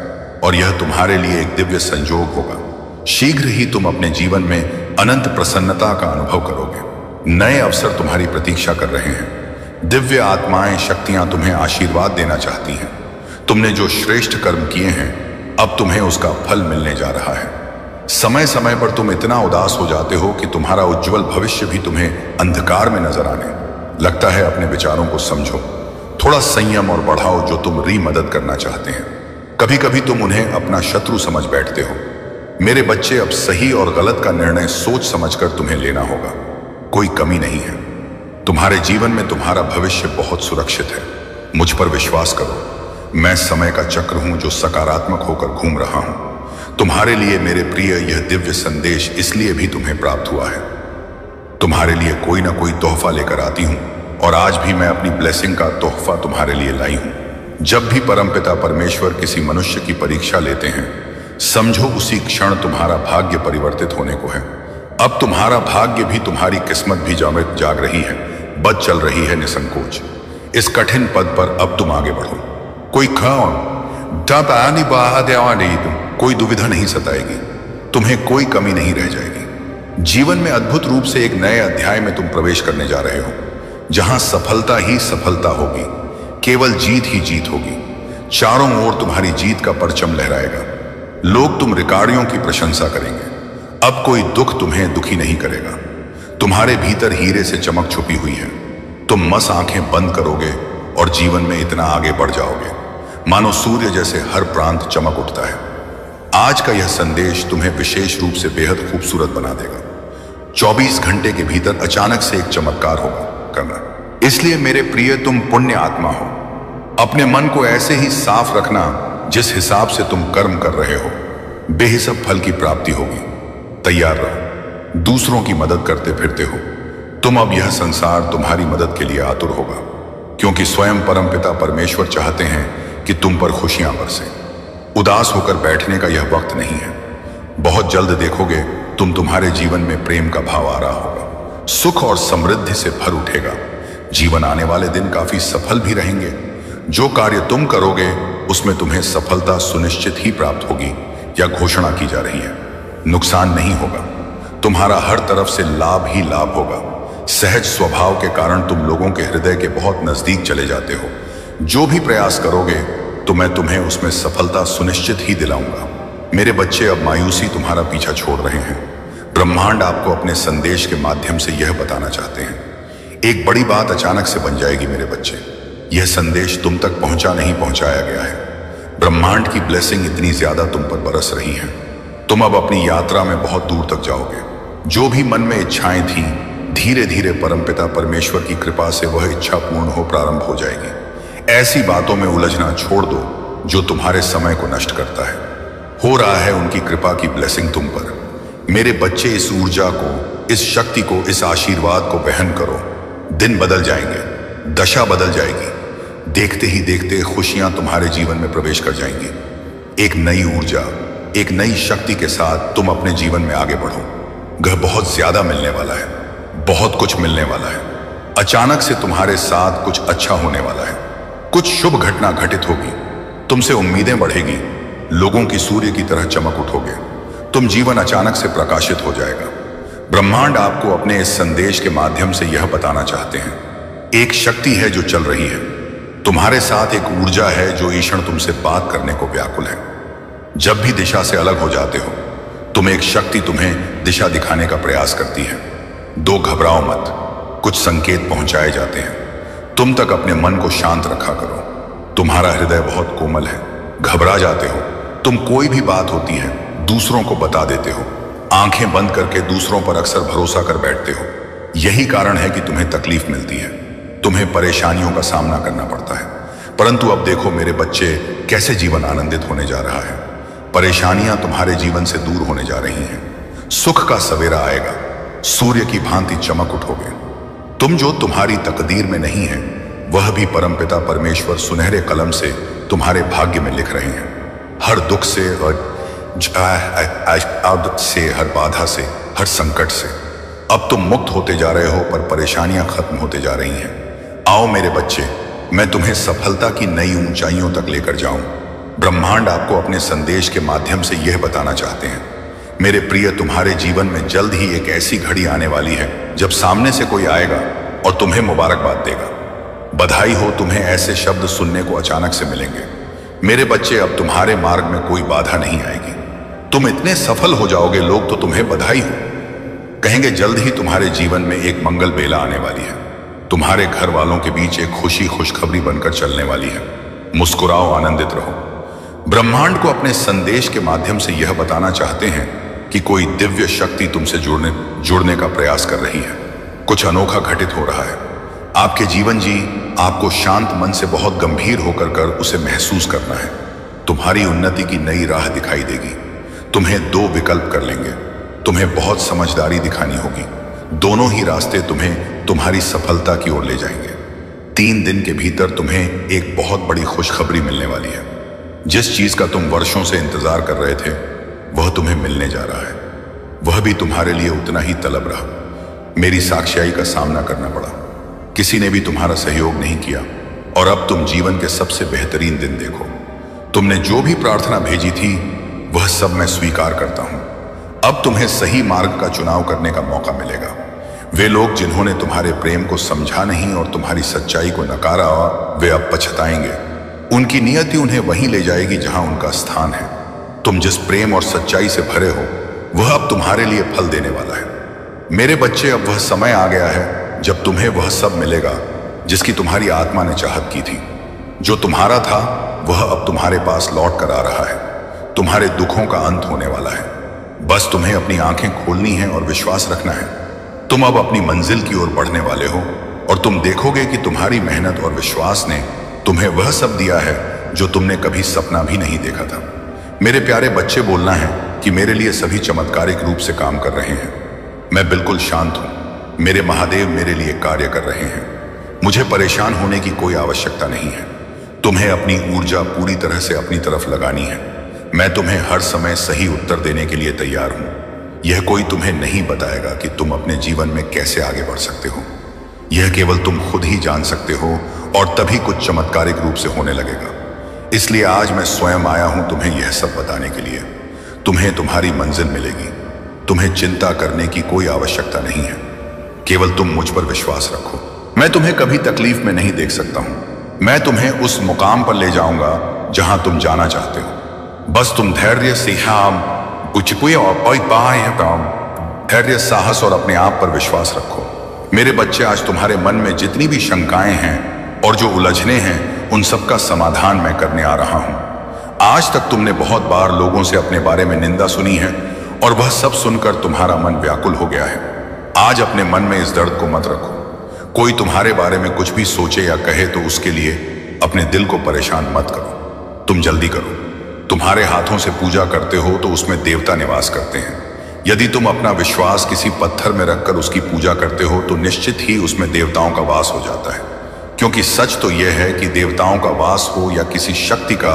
और यह तुम्हारे लिए एक दिव्य संयोग होगा। शीघ्र ही तुम अपने जीवन में अनंत प्रसन्नता का अनुभव करोगे। नए अवसर तुम्हारी प्रतीक्षा कर रहे हैं। दिव्य आत्माएं, शक्तियां तुम्हें आशीर्वाद देना चाहती हैं। तुमने जो श्रेष्ठ कर्म किए हैं, अब तुम्हें उसका फल मिलने जा रहा है। समय समय पर तुम इतना उदास हो जाते हो कि तुम्हारा उज्जवल भविष्य भी तुम्हें अंधकार में नजर आने लगता है। अपने विचारों को समझो, थोड़ा संयम और बढ़ाओ जो तुम मदद करना चाहते हैं। कभी कभी तुम उन्हें अपना शत्रु समझ बैठते हो। मेरे बच्चे, अब सही और गलत का निर्णय सोच समझकर तुम्हें लेना होगा। कोई कमी नहीं है। तुम्हारे जीवन में तुम्हारा भविष्य बहुत सुरक्षित है। मुझ पर विश्वास करो। मैं समय का चक्र हूं जो सकारात्मक होकर घूम रहा हूं। तुम्हारे लिए मेरे प्रिय, यह दिव्य संदेश इसलिए भी तुम्हें प्राप्त हुआ है। तुम्हारे लिए कोई ना कोई तोहफा लेकर आती हूं और आज भी मैं अपनी ब्लेसिंग का तोहफा तुम्हारे लिए लाई हूं। जब भी परमपिता परमेश्वर किसी मनुष्य की परीक्षा लेते हैं, समझो उसी क्षण तुम्हारा भाग्य परिवर्तित होने को है। अब तुम्हारा भाग्य भी, तुम्हारी किस्मत भी जाग रही है, बद चल रही है निसंकोच। इस कठिन पद पर अब तुम आगे बढ़ो। कोई कोई दुविधा नहीं सताएगी। तुम्हें कोई कमी नहीं रह जाएगी। जीवन में अद्भुत रूप से एक नए अध्याय में तुम प्रवेश करने जा रहे हो, जहां सफलता ही सफलता होगी। केवल जीत ही जीत होगी। चारों ओर तुम्हारी जीत का परचम लहराएगा। लोग तुम रिकार्डियों की प्रशंसा करेंगे। अब कोई दुख तुम्हें दुखी नहीं करेगा। तुम्हारे भीतर हीरे से चमक छुपी हुई है। तुम मस आंखें बंद करोगे और जीवन में इतना आगे बढ़ जाओगे मानो सूर्य जैसे हर प्रांत चमक उठता है। आज का यह संदेश तुम्हें विशेष रूप से बेहद खूबसूरत बना देगा। 24 घंटे के भीतर अचानक से एक चमत्कार होगा करना। इसलिए मेरे प्रिय, तुम पुण्य आत्मा हो। अपने मन को ऐसे ही साफ रखना जिस हिसाब से तुम कर्म कर रहे हो। बेहिसाब फल की प्राप्ति होगी। तैयार रहो। दूसरों की मदद करते फिरते हो तुम। अब यह संसार तुम्हारी मदद के लिए आतुर होगा, क्योंकि स्वयं परमपिता परमेश्वर चाहते हैं कि तुम पर खुशियां बरसें। उदास होकर बैठने का यह वक्त नहीं है। बहुत जल्द देखोगे तुम्हारे जीवन में प्रेम का भाव आ रहा होगा। सुख और समृद्धि से भर उठेगा। जीवन आने वाले दिन काफी सफल भी रहेंगे। जो कार्य तुम करोगे उसमें तुम्हें सफलता सुनिश्चित ही प्राप्त होगी या घोषणा की जा रही है। नुकसान नहीं होगा। तुम्हारा हर तरफ से लाभ ही लाभ होगा। सहज स्वभाव के कारण तुम लोगों के हृदय के बहुत नजदीक चले जाते हो। जो भी प्रयास करोगे तो मैं तुम्हें उसमें सफलता सुनिश्चित ही दिलाऊंगा। मेरे बच्चे, अब मायूसी तुम्हारा पीछा छोड़ रहे हैं। ब्रह्मांड आपको अपने संदेश के माध्यम से यह बताना चाहते हैं। एक बड़ी बात अचानक से बन जाएगी मेरे बच्चे। यह संदेश तुम तक नहीं पहुंचाया गया है। ब्रह्मांड की ब्लेसिंग इतनी ज्यादा तुम पर बरस रही है। तुम अब अपनी यात्रा में बहुत दूर तक जाओगे। जो भी मन में इच्छाएं थीं, धीरे धीरे परमपिता परमेश्वर की कृपा से वह इच्छा पूर्ण हो प्रारंभ हो जाएगी। ऐसी बातों में उलझना छोड़ दो जो तुम्हारे समय को नष्ट करता है। हो रहा है उनकी कृपा की ब्लेसिंग तुम पर। मेरे बच्चे, इस ऊर्जा को, इस शक्ति को, इस आशीर्वाद को वहन करो। दिन बदल जाएंगे, दशा बदल जाएगी। देखते ही देखते खुशियां तुम्हारे जीवन में प्रवेश कर जाएंगी। एक नई ऊर्जा, एक नई शक्ति के साथ तुम अपने जीवन में आगे बढ़ो। घर बहुत ज्यादा मिलने वाला है, बहुत कुछ मिलने वाला है। अचानक से तुम्हारे साथ कुछ अच्छा होने वाला है, कुछ शुभ घटना घटित होगी, तुमसे उम्मीदें बढ़ेगी, लोगों की सूर्य की तरह चमक उठोगे, तुम जीवन अचानक से प्रकाशित हो जाएगा। ब्रह्मांड आपको अपने इस संदेश के माध्यम से यह बताना चाहते हैं, एक शक्ति है जो चल रही है, तुम्हारे साथ एक ऊर्जा है जो ईश्वर तुमसे बात करने को व्याकुल है। जब भी दिशा से अलग हो जाते हो, तुम एक शक्ति तुम्हें दिशा दिखाने का प्रयास करती है। दो घबराओ मत, कुछ संकेत पहुंचाए जाते हैं, तुम तक अपने मन को शांत रखा करो। तुम्हारा हृदय बहुत कोमल है, घबरा जाते हो, तुम कोई भी बात होती है दूसरों को बता देते हो, आंखें बंद करके दूसरों पर अक्सर भरोसा कर बैठते हो। यही कारण है कि तुम्हें तकलीफ मिलती है, तुम्हें परेशानियों का सामना करना पड़ता है। परंतु अब देखो मेरे बच्चे, कैसे जीवन आनंदित होने जा रहा है। परेशानियां तुम्हारे जीवन से दूर होने जा रही हैं, सुख का सवेरा आएगा, सूर्य की भांति चमक उठोगे। तुम जो तुम्हारी तकदीर में नहीं है, वह भी परमपिता परमेश्वर सुनहरे कलम से तुम्हारे भाग्य में लिख रहे हैं। हर दुख से, हर बाधा से, हर संकट से अब तुम मुक्त होते जा रहे हो, पर परेशानियां खत्म होते जा रही हैं। आओ मेरे बच्चे, मैं तुम्हें सफलता की नई ऊंचाइयों तक लेकर जाऊं। ब्रह्मांड आपको अपने संदेश के माध्यम से यह बताना चाहते हैं, मेरे प्रिय, तुम्हारे जीवन में जल्द ही एक ऐसी घड़ी आने वाली है जब सामने से कोई आएगा और तुम्हें मुबारकबाद देगा। बधाई हो, तुम्हें ऐसे शब्द सुनने को अचानक से मिलेंगे। मेरे बच्चे, अब तुम्हारे मार्ग में कोई बाधा नहीं आएगी, तुम इतने सफल हो जाओगे, लोग तो तुम्हें बधाई हो कहेंगे। जल्द ही तुम्हारे जीवन में एक मंगल बेला आने वाली है, तुम्हारे घर वालों के बीच एक खुशखबरी बनकर चलने वाली है। मुस्कुराओ, आनंदित रहो। ब्रह्मांड को अपने संदेश के माध्यम से यह बताना चाहते हैं कि कोई दिव्य शक्ति तुमसे जुड़ने का प्रयास कर रही है, कुछ अनोखा घटित हो रहा है। आपके जीवन जी आपको शांत मन से बहुत गंभीर होकर उसे महसूस करना है। तुम्हारी उन्नति की नई राह दिखाई देगी, तुम्हें दो विकल्प कर लेंगे, तुम्हें बहुत समझदारी दिखानी होगी, दोनों ही रास्ते तुम्हें तुम्हारी सफलता की ओर ले जाएंगे। 3 दिन के भीतर तुम्हें एक बहुत बड़ी खुशखबरी मिलने वाली है। जिस चीज का तुम वर्षों से इंतजार कर रहे थे, वह तुम्हें मिलने जा रहा है। वह भी तुम्हारे लिए उतना ही तलब रहा। मेरी साक्षाई का सामना करना पड़ा, किसी ने भी तुम्हारा सहयोग नहीं किया, और अब तुम जीवन के सबसे बेहतरीन दिन देखो। तुमने जो भी प्रार्थना भेजी थी, वह सब मैं स्वीकार करता हूं। अब तुम्हें सही मार्ग का चुनाव करने का मौका मिलेगा। वे लोग जिन्होंने तुम्हारे प्रेम को समझा नहीं और तुम्हारी सच्चाई को नकारा, वे अब पछताएंगे। उनकी नियति उन्हें वहीं ले जाएगी जहां उनका स्थान है। तुम जिस प्रेम और सच्चाई से भरे हो, वह अब तुम्हारे लिए फल देने वाला है। मेरे बच्चे, अब वह समय आ गया है जब तुम्हें वह सब मिलेगा जिसकी तुम्हारी आत्मा ने चाहत की थी। जो तुम्हारा था, वह अब तुम्हारे पास लौट कर आ रहा है। तुम्हारे दुखों का अंत होने वाला है। बस तुम्हें अपनी आंखें खोलनी है और विश्वास रखना है। तुम अब अपनी मंजिल की ओर बढ़ने वाले हो, और तुम देखोगे कि तुम्हारी मेहनत और विश्वास ने तुम्हें वह सब दिया है जो तुमने कभी सपना भी नहीं देखा था। मेरे प्यारे बच्चे, बोलना है कि मेरे लिए सभी चमत्कारिक रूप से काम कर रहे हैं। मैं बिल्कुल शांत हूं। मेरे महादेव मेरे लिए कार्य कर रहे हैं। मुझे परेशान होने की कोई आवश्यकता नहीं है। तुम्हें अपनी ऊर्जा पूरी तरह से अपनी तरफ लगानी है। मैं तुम्हें हर समय सही उत्तर देने के लिए तैयार हूं। यह कोई तुम्हें नहीं बताएगा कि तुम अपने जीवन में कैसे आगे बढ़ सकते हो। यह केवल तुम खुद ही जान सकते हो, और तभी कुछ चमत्कारिक रूप से होने लगेगा। इसलिए आज मैं स्वयं आया हूं तुम्हें यह सब बताने के लिए। तुम्हें तुम्हारी मंजिल मिलेगी। तुम्हें चिंता करने की कोई आवश्यकता नहीं है। केवल तुम मुझ पर विश्वास रखो। मैं तुम्हें कभी तकलीफ में नहीं देख सकता हूं। मैं तुम्हें उस मुकाम पर ले जाऊंगा जहां तुम जाना चाहते हो। बस तुम धैर्य से धैर्य, साहस और अपने आप पर विश्वास रखो। मेरे बच्चे, आज तुम्हारे मन में जितनी भी शंकाएं हैं और जो उलझने हैं, उन सब का समाधान मैं करने आ रहा हूं। आज तक तुमने बहुत बार लोगों से अपने बारे में निंदा सुनी है, और वह सब सुनकर तुम्हारा मन व्याकुल हो गया है। आज अपने मन में इस दर्द को मत रखो। कोई तुम्हारे बारे में कुछ भी सोचे या कहे तो उसके लिए अपने दिल को परेशान मत करो। तुम जल्दी करो। तुम्हारे हाथों से पूजा करते हो तो उसमें देवता निवास करते हैं। यदि तुम अपना विश्वास किसी पत्थर में रखकर उसकी पूजा करते हो तो निश्चित ही उसमें देवताओं का वास हो जाता है। क्योंकि सच तो यह है कि देवताओं का वास हो या किसी शक्ति का,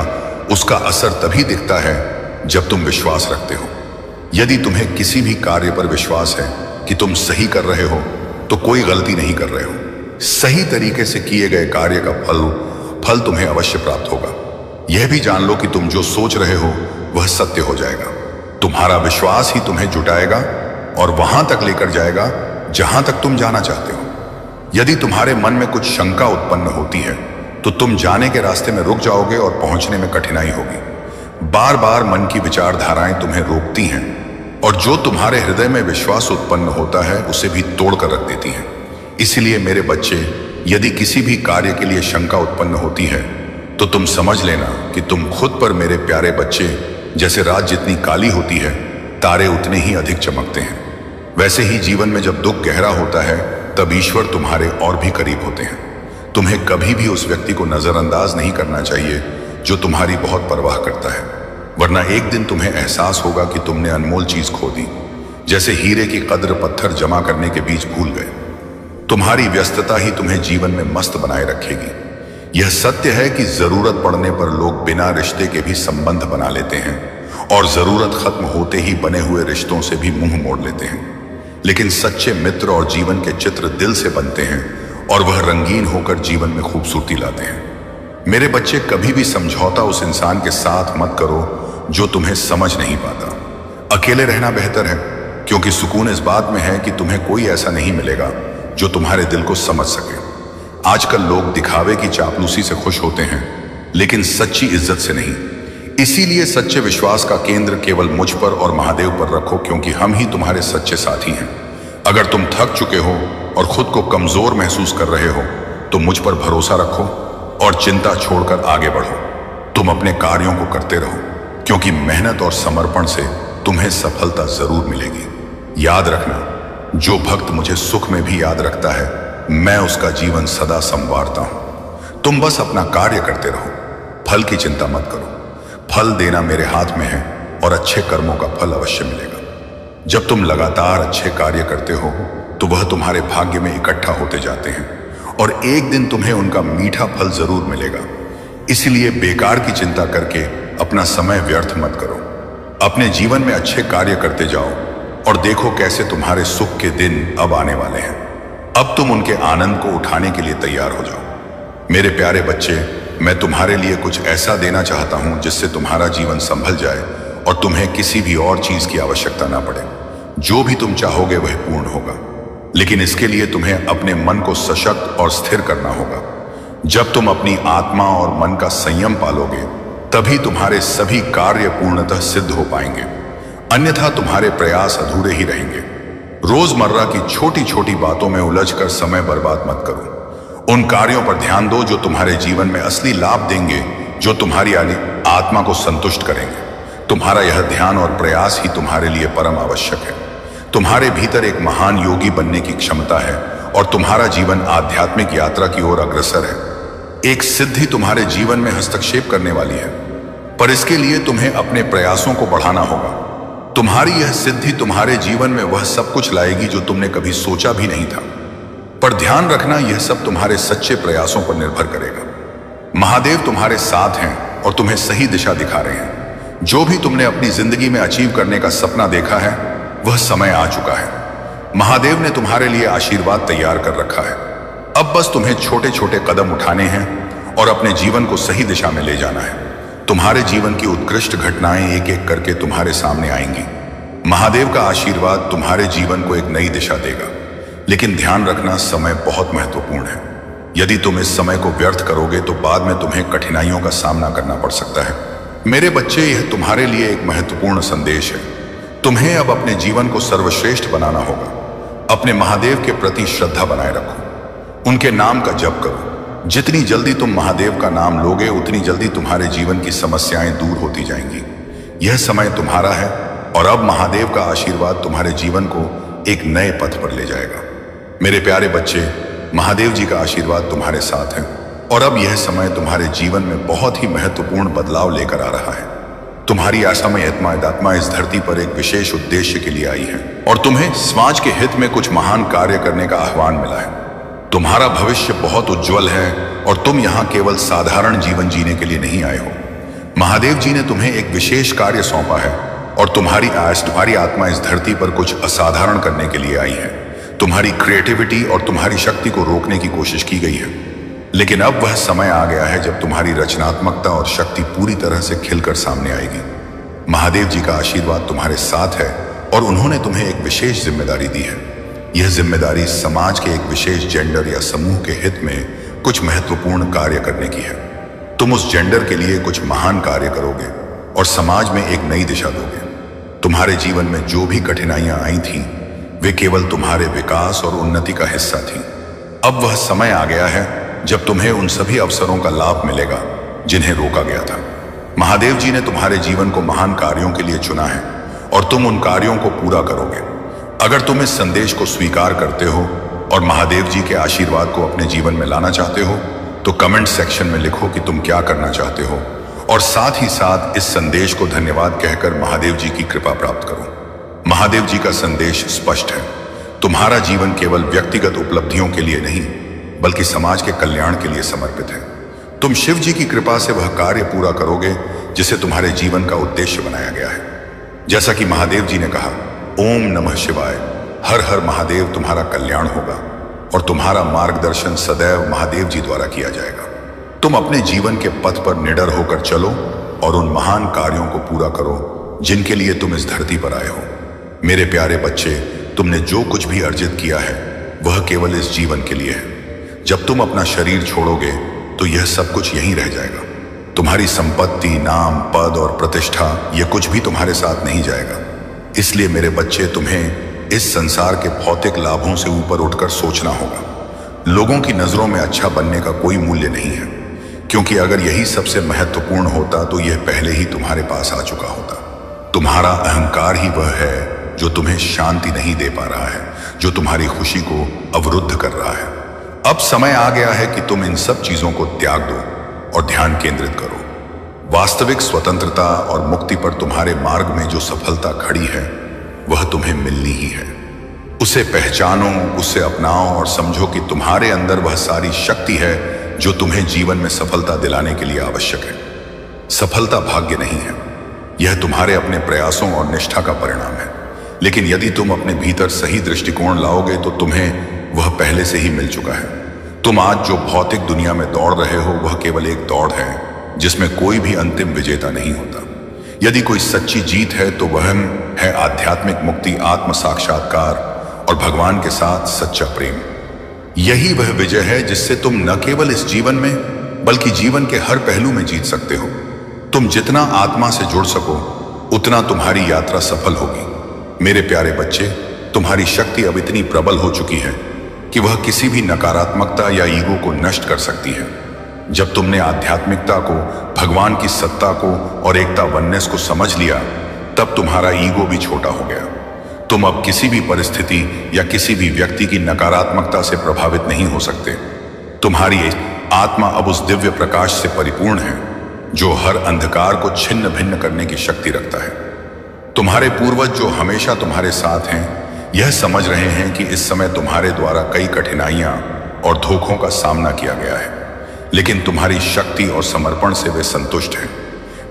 उसका असर तभी दिखता है जब तुम विश्वास रखते हो। यदि तुम्हें किसी भी कार्य पर विश्वास है कि तुम सही कर रहे हो, तो कोई गलती नहीं कर रहे हो। सही तरीके से किए गए कार्य का फल तुम्हें अवश्य प्राप्त होगा। यह भी जान लो कि तुम जो सोच रहे हो वह सत्य हो जाएगा। तुम्हारा विश्वास ही तुम्हें जुटाएगा और वहां तक लेकर जाएगा जहां तक तुम जाना चाहते हो। यदि तुम्हारे मन में कुछ शंका उत्पन्न होती है तो तुम जाने के रास्ते में रुक जाओगे और पहुंचने में कठिनाई होगी। बार बार मन की विचारधाराएं तुम्हें रोकती हैं और जो तुम्हारे हृदय में विश्वास उत्पन्न होता है उसे भी तोड़कर रख देती हैं। इसलिए मेरे बच्चे, यदि किसी भी कार्य के लिए शंका उत्पन्न होती है तो तुम समझ लेना कि तुम खुद पर, मेरे प्यारे बच्चे, जैसे रात जितनी काली होती है तारे उतने ही अधिक चमकते हैं, वैसे ही जीवन में जब दुख गहरा होता है तब ईश्वर तुम्हारे और भी करीब होते हैं। तुम्हें कभी भी उस व्यक्ति को नजरअंदाज नहीं करना चाहिए जो तुम्हारी बहुत परवाह करता है, वरना एक दिन तुम्हें एहसास होगा कि तुमने अनमोल चीज खो दी, जैसे हीरे की कद्र पत्थर जमा करने के बीच भूल गए। तुम्हारी व्यस्तता ही तुम्हें जीवन में मस्त बनाए रखेगी। यह सत्य है कि जरूरत पड़ने पर लोग बिना रिश्ते के भी संबंध बना लेते हैं और जरूरत खत्म होते ही बने हुए रिश्तों से भी मुंह मोड़ लेते हैं। लेकिन सच्चे मित्र और जीवन के चित्र दिल से बनते हैं और वह रंगीन होकर जीवन में खूबसूरती लाते हैं। मेरे बच्चे, कभी भी समझौता उस इंसान के साथ मत करो जो तुम्हें समझ नहीं पाता। अकेले रहना बेहतर है, क्योंकि सुकून इस बात में है कि तुम्हें कोई ऐसा नहीं मिलेगा जो तुम्हारे दिल को समझ सके। आजकल लोग दिखावे की चापलूसी से खुश होते हैं, लेकिन सच्ची इज्जत से नहीं। इसीलिए सच्चे विश्वास का केंद्र केवल मुझ पर और महादेव पर रखो, क्योंकि हम ही तुम्हारे सच्चे साथी हैं। अगर तुम थक चुके हो और खुद को कमजोर महसूस कर रहे हो तो मुझ पर भरोसा रखो और चिंता छोड़कर आगे बढ़ो। तुम अपने कार्यों को करते रहो, क्योंकि मेहनत और समर्पण से तुम्हें सफलता जरूर मिलेगी। याद रखना, जो भक्त मुझे सुख में भी याद रखता है, मैं उसका जीवन सदा संवारता हूं। तुम बस अपना कार्य करते रहो, फल की चिंता मत करो। फल देना मेरे हाथ में है और अच्छे कर्मों का फल अवश्य मिलेगा। जब तुम लगातार अच्छे कार्य करते हो तो वह तुम्हारे भाग्य में इकट्ठा होते जाते हैं और एक दिन तुम्हें उनका मीठा फल जरूर मिलेगा। इसलिए बेकार की चिंता करके अपना समय व्यर्थ मत करो। अपने जीवन में अच्छे कार्य करते जाओ और देखो कैसे तुम्हारे सुख के दिन अब आने वाले हैं। अब तुम उनके आनंद को उठाने के लिए तैयार हो जाओ। मेरे प्यारे बच्चे, मैं तुम्हारे लिए कुछ ऐसा देना चाहता हूं जिससे तुम्हारा जीवन संभल जाए और तुम्हें किसी भी और चीज की आवश्यकता ना पड़े। जो भी तुम चाहोगे वह पूर्ण होगा, लेकिन इसके लिए तुम्हें अपने मन को सशक्त और स्थिर करना होगा। जब तुम अपनी आत्मा और मन का संयम पालोगे तभी तुम्हारे सभी कार्य पूर्णतः सिद्ध हो पाएंगे, अन्यथा तुम्हारे प्रयास अधूरे ही रहेंगे। रोजमर्रा की छोटी छोटी बातों में उलझकर समय बर्बाद मत करो। उन कार्यों पर ध्यान दो जो तुम्हारे जीवन में असली लाभ देंगे, जो तुम्हारी आत्मा को संतुष्ट करेंगे। तुम्हारा यह ध्यान और प्रयास ही तुम्हारे लिए परम आवश्यक है। तुम्हारे भीतर एक महान योगी बनने की क्षमता है और तुम्हारा जीवन आध्यात्मिक यात्रा की ओर अग्रसर है। एक सिद्धि तुम्हारे जीवन में हस्तक्षेप करने वाली है, पर इसके लिए तुम्हें अपने प्रयासों को बढ़ाना होगा। तुम्हारी यह सिद्धि तुम्हारे जीवन में वह सब कुछ लाएगी जो तुमने कभी सोचा भी नहीं था, पर ध्यान रखना, यह सब तुम्हारे सच्चे प्रयासों पर निर्भर करेगा। महादेव तुम्हारे साथ हैं और तुम्हें सही दिशा दिखा रहे हैं। जो भी तुमने अपनी जिंदगी में अचीव करने का सपना देखा है वह समय आ चुका है। महादेव ने तुम्हारे लिए आशीर्वाद तैयार कर रखा है। अब बस तुम्हें छोटे छोटे कदम उठाने हैं और अपने जीवन को सही दिशा में ले जाना है। तुम्हारे जीवन की उत्कृष्ट घटनाएं एक एक करके तुम्हारे सामने आएंगी। महादेव का आशीर्वाद तुम्हारे जीवन को एक नई दिशा देगा, लेकिन ध्यान रखना, समय बहुत महत्वपूर्ण है। यदि तुम इस समय को व्यर्थ करोगे तो बाद में तुम्हें कठिनाइयों का सामना करना पड़ सकता है। मेरे बच्चे, यह तुम्हारे लिए एक महत्वपूर्ण संदेश है। तुम्हें अब अपने जीवन को सर्वश्रेष्ठ बनाना होगा। अपने महादेव के प्रति श्रद्धा बनाए रखो, उनके नाम का जप करो। जितनी जल्दी तुम महादेव का नाम लोगे उतनी जल्दी तुम्हारे जीवन की समस्याएं दूर होती जाएंगी। यह समय तुम्हारा है और अब महादेव का आशीर्वाद तुम्हारे जीवन को एक नए पथ पर ले जाएगा। मेरे प्यारे बच्चे, महादेव जी का आशीर्वाद तुम्हारे साथ है और अब यह समय तुम्हारे जीवन में बहुत ही महत्वपूर्ण बदलाव लेकर आ रहा है। तुम्हारी आशामय आत्मा इस धरती पर एक विशेष उद्देश्य के लिए आई है और तुम्हें समाज के हित में कुछ महान कार्य करने का आह्वान मिला है। तुम्हारा भविष्य बहुत उज्जवल है और तुम यहाँ केवल साधारण जीवन जीने के लिए नहीं आए हो। महादेव जी ने तुम्हें एक विशेष कार्य सौंपा है और तुम्हारी आत्मा इस धरती पर कुछ असाधारण करने के लिए आई है। तुम्हारी क्रिएटिविटी और तुम्हारी शक्ति को रोकने की कोशिश की गई है, लेकिन अब वह समय आ गया है जब तुम्हारी रचनात्मकता और शक्ति पूरी तरह से खिलकर सामने आएगी। महादेव जी का आशीर्वाद तुम्हारे साथ है और उन्होंने तुम्हें एक विशेष जिम्मेदारी दी है। यह जिम्मेदारी समाज के एक विशेष जेंडर या समूह के हित में कुछ महत्वपूर्ण कार्य करने की है। तुम उस जेंडर के लिए कुछ महान कार्य करोगे और समाज में एक नई दिशा दोगे। तुम्हारे जीवन में जो भी कठिनाइयां आई थीं, वे केवल तुम्हारे विकास और उन्नति का हिस्सा थीं। अब वह समय आ गया है जब तुम्हें उन सभी अवसरों का लाभ मिलेगा जिन्हें रोका गया था। महादेव जी ने तुम्हारे जीवन को महान कार्यों के लिए चुना है और तुम उन कार्यों को पूरा करोगे। अगर तुम इस संदेश को स्वीकार करते हो और महादेव जी के आशीर्वाद को अपने जीवन में लाना चाहते हो, तो कमेंट सेक्शन में लिखो कि तुम क्या करना चाहते हो और साथ ही साथ इस संदेश को धन्यवाद कहकर महादेव जी की कृपा प्राप्त करो। महादेव जी का संदेश स्पष्ट है। तुम्हारा जीवन केवल व्यक्तिगत उपलब्धियों के लिए नहीं, बल्कि समाज के कल्याण के लिए समर्पित है। तुम शिव जी की कृपा से वह कार्य पूरा करोगे जिसे तुम्हारे जीवन का उद्देश्य बनाया गया है। जैसा कि महादेव जी ने कहा, ओम नमः शिवाय, हर हर महादेव, तुम्हारा कल्याण होगा और तुम्हारा मार्गदर्शन सदैव महादेव जी द्वारा किया जाएगा। तुम अपने जीवन के पथ पर निडर होकर चलो और उन महान कार्यों को पूरा करो जिनके लिए तुम इस धरती पर आए हो। मेरे प्यारे बच्चे, तुमने जो कुछ भी अर्जित किया है वह केवल इस जीवन के लिए है। जब तुम अपना शरीर छोड़ोगे तो यह सब कुछ यहीं रह जाएगा। तुम्हारी संपत्ति, नाम, पद और प्रतिष्ठा, यह कुछ भी तुम्हारे साथ नहीं जाएगा। इसलिए मेरे बच्चे, तुम्हें इस संसार के भौतिक लाभों से ऊपर उठकर सोचना होगा। लोगों की नजरों में अच्छा बनने का कोई मूल्य नहीं है, क्योंकि अगर यही सबसे महत्वपूर्ण होता तो यह पहले ही तुम्हारे पास आ चुका होता। तुम्हारा अहंकार ही वह है जो तुम्हें शांति नहीं दे पा रहा है, जो तुम्हारी खुशी को अवरुद्ध कर रहा है। अब समय आ गया है कि तुम इन सब चीजों को त्याग दो और ध्यान केंद्रित करो। वास्तविक स्वतंत्रता और मुक्ति पर तुम्हारे मार्ग में जो सफलता खड़ी है वह तुम्हें मिलनी ही है। उसे पहचानो, उसे अपनाओ और समझो कि तुम्हारे अंदर वह सारी शक्ति है जो तुम्हें जीवन में सफलता दिलाने के लिए आवश्यक है। सफलता भाग्य नहीं है, यह तुम्हारे अपने प्रयासों और निष्ठा का परिणाम है। लेकिन यदि तुम अपने भीतर सही दृष्टिकोण लाओगे तो तुम्हें वह पहले से ही मिल चुका है। तुम आज जो भौतिक दुनिया में दौड़ रहे हो वह केवल एक दौड़ है जिसमें कोई भी अंतिम विजेता नहीं होता। यदि कोई सच्ची जीत है तो वह है आध्यात्मिक मुक्ति, आत्म साक्षात्कार और भगवान के साथ सच्चा प्रेम। यही वह विजय है जिससे तुम न केवल इस जीवन में बल्कि जीवन के हर पहलू में जीत सकते हो। तुम जितना आत्मा से जुड़ सको उतना तुम्हारी यात्रा सफल होगी। मेरे प्यारे बच्चे, तुम्हारी शक्ति अब इतनी प्रबल हो चुकी है कि वह किसी भी नकारात्मकता या ईगो को नष्ट कर सकती है। जब तुमने आध्यात्मिकता को, भगवान की सत्ता को और एकता वननेस को समझ लिया, तब तुम्हारा ईगो भी छोटा हो गया। तुम अब किसी भी परिस्थिति या किसी भी व्यक्ति की नकारात्मकता से प्रभावित नहीं हो सकते। तुम्हारी आत्मा अब उस दिव्य प्रकाश से परिपूर्ण है जो हर अंधकार को छिन्न भिन्न करने की शक्ति रखता है। तुम्हारे पूर्वज जो हमेशा तुम्हारे साथ हैं, यह समझ रहे हैं कि इस समय तुम्हारे द्वारा कई कठिनाइयां और धोखों का सामना किया गया है, लेकिन तुम्हारी शक्ति और समर्पण से वे संतुष्ट हैं।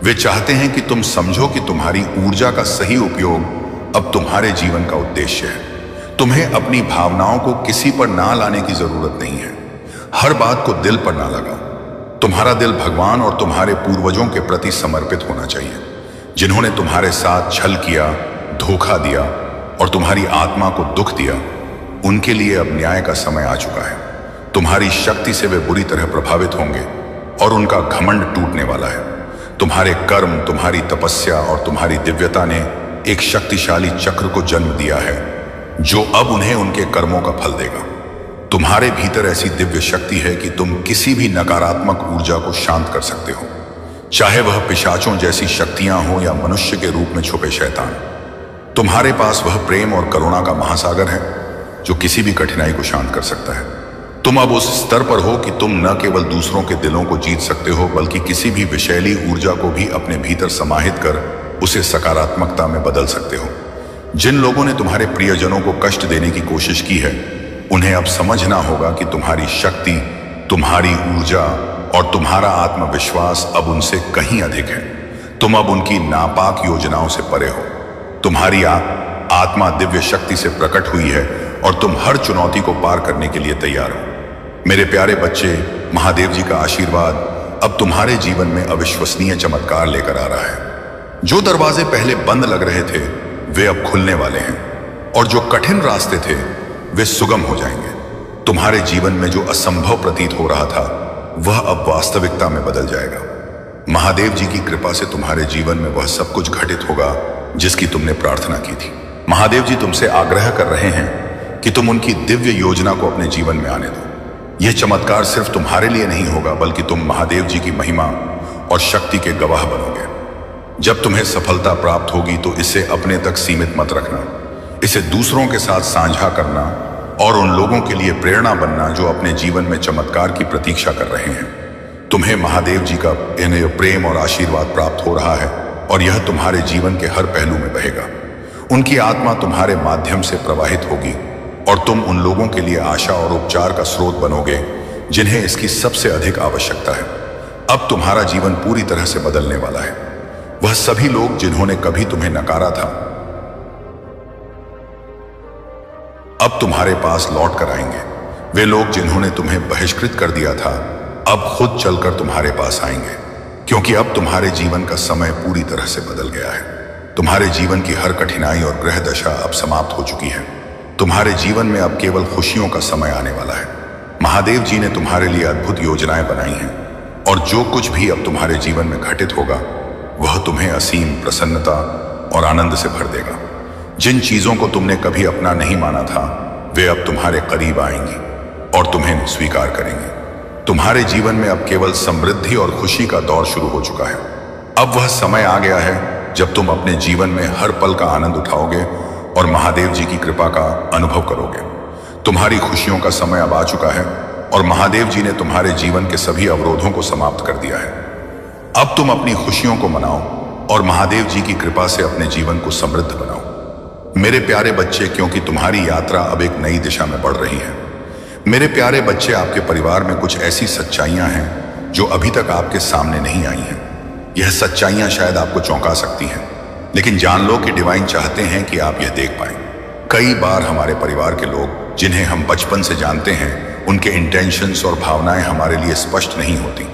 वे चाहते हैं कि तुम समझो कि तुम्हारी ऊर्जा का सही उपयोग अब तुम्हारे जीवन का उद्देश्य है। तुम्हें अपनी भावनाओं को किसी पर ना लाने की जरूरत नहीं है। हर बात को दिल पर ना लगाओ। तुम्हारा दिल भगवान और तुम्हारे पूर्वजों के प्रति समर्पित होना चाहिए, जिन्होंने तुम्हारे साथ छल किया, धोखा दिया और तुम्हारी आत्मा को दुख दिया। उनके लिए अब न्याय का समय आ चुका है। तुम्हारी शक्ति से वे बुरी तरह प्रभावित होंगे और उनका घमंड टूटने वाला है। तुम्हारे कर्म, तुम्हारी तपस्या और तुम्हारी दिव्यता ने एक शक्तिशाली चक्र को जन्म दिया है जो अब उन्हें उनके कर्मों का फल देगा। तुम्हारे भीतर ऐसी दिव्य शक्ति है कि तुम किसी भी नकारात्मक ऊर्जा को शांत कर सकते हो, चाहे वह पिशाचों जैसी शक्तियां हो या मनुष्य के रूप में छुपे शैतान। तुम्हारे पास वह प्रेम और करुणा का महासागर है जो किसी भी कठिनाई को शांत कर सकता है। तुम अब उस स्तर पर हो कि तुम न केवल दूसरों के दिलों को जीत सकते हो, बल्कि किसी भी विषैली ऊर्जा को भी अपने भीतर समाहित कर उसे सकारात्मकता में बदल सकते हो। जिन लोगों ने तुम्हारे प्रियजनों को कष्ट देने की कोशिश की है, उन्हें अब समझना होगा कि तुम्हारी शक्ति, तुम्हारी ऊर्जा और तुम्हारा आत्मविश्वास अब उनसे कहीं अधिक है। तुम अब उनकी नापाक योजनाओं से परे हो। तुम्हारी आत्मा दिव्य शक्ति से प्रकट हुई है और तुम हर चुनौती को पार करने के लिए तैयार हो। मेरे प्यारे बच्चे, महादेव जी का आशीर्वाद अब तुम्हारे जीवन में अविश्वसनीय चमत्कार लेकर आ रहा है। जो दरवाजे पहले बंद लग रहे थे वे अब खुलने वाले हैं और जो कठिन रास्ते थे वे सुगम हो जाएंगे। तुम्हारे जीवन में जो असंभव प्रतीत हो रहा था वह अब वास्तविकता में बदल जाएगा। महादेव जी की कृपा से तुम्हारे जीवन में वह सब कुछ घटित होगा जिसकी तुमने प्रार्थना की थी। महादेव जी तुमसे आग्रह कर रहे हैं कि तुम उनकी दिव्य योजना को अपने जीवन में आने दो। यह चमत्कार सिर्फ तुम्हारे लिए नहीं होगा बल्कि तुम महादेव जी की महिमा और शक्ति के गवाह बनोगे। जब तुम्हें सफलता प्राप्त होगी तो इसे अपने तक सीमित मत रखना, इसे दूसरों के साथ साझा करना और उन लोगों के लिए प्रेरणा बनना जो अपने जीवन में चमत्कार की प्रतीक्षा कर रहे हैं। तुम्हें महादेव जी का प्रेम और आशीर्वाद प्राप्त हो रहा है और यह तुम्हारे जीवन के हर पहलू में बहेगा। उनकी आत्मा तुम्हारे माध्यम से प्रवाहित होगी और तुम उन लोगों के लिए आशा और उपचार का स्रोत बनोगे जिन्हें इसकी सबसे अधिक आवश्यकता है। अब तुम्हारा जीवन पूरी तरह से बदलने वाला है। वह सभी लोग जिन्होंने कभी तुम्हें नकारा था अब तुम्हारे पास लौट कर आएंगे। वे लोग जिन्होंने तुम्हें बहिष्कृत कर दिया था अब खुद चलकर तुम्हारे पास आएंगे, क्योंकि अब तुम्हारे जीवन का समय पूरी तरह से बदल गया है। तुम्हारे जीवन की हर कठिनाई और ग्रह दशा अब समाप्त हो चुकी है। तुम्हारे जीवन में अब केवल खुशियों का समय आने वाला है। महादेव जी ने तुम्हारे लिए अद्भुत योजनाएं बनाई हैं और जो कुछ भी अब तुम्हारे जीवन में घटित होगा वह तुम्हें असीम प्रसन्नता और आनंद से भर देगा। जिन चीजों को तुमने कभी अपना नहीं माना था वे अब तुम्हारे करीब आएंगी और तुम्हें स्वीकार करेंगे। तुम्हारे जीवन में अब केवल समृद्धि और खुशी का दौर शुरू हो चुका है। अब वह समय आ गया है जब तुम अपने जीवन में हर पल का आनंद उठाओगे और महादेव जी की कृपा का अनुभव करोगे। तुम्हारी खुशियों का समय अब आ चुका है और महादेव जी ने तुम्हारे जीवन के सभी अवरोधों को समाप्त कर दिया है। अब तुम अपनी खुशियों को मनाओ और महादेव जी की कृपा से अपने जीवन को समृद्ध बनाओ। मेरे प्यारे बच्चे, क्योंकि तुम्हारी यात्रा अब एक नई दिशा में बढ़ रही है। मेरे प्यारे बच्चे, आपके परिवार में कुछ ऐसी सच्चाइयां हैं जो अभी तक आपके सामने नहीं आई हैं। यह सच्चाइयां शायद आपको चौंका सकती हैं, लेकिन जान लो कि डिवाइन चाहते हैं कि आप यह देख पाएं। कई बार हमारे परिवार के लोग जिन्हें हम बचपन से जानते हैं उनके इंटेंशंस और भावनाएं हमारे लिए स्पष्ट नहीं होती।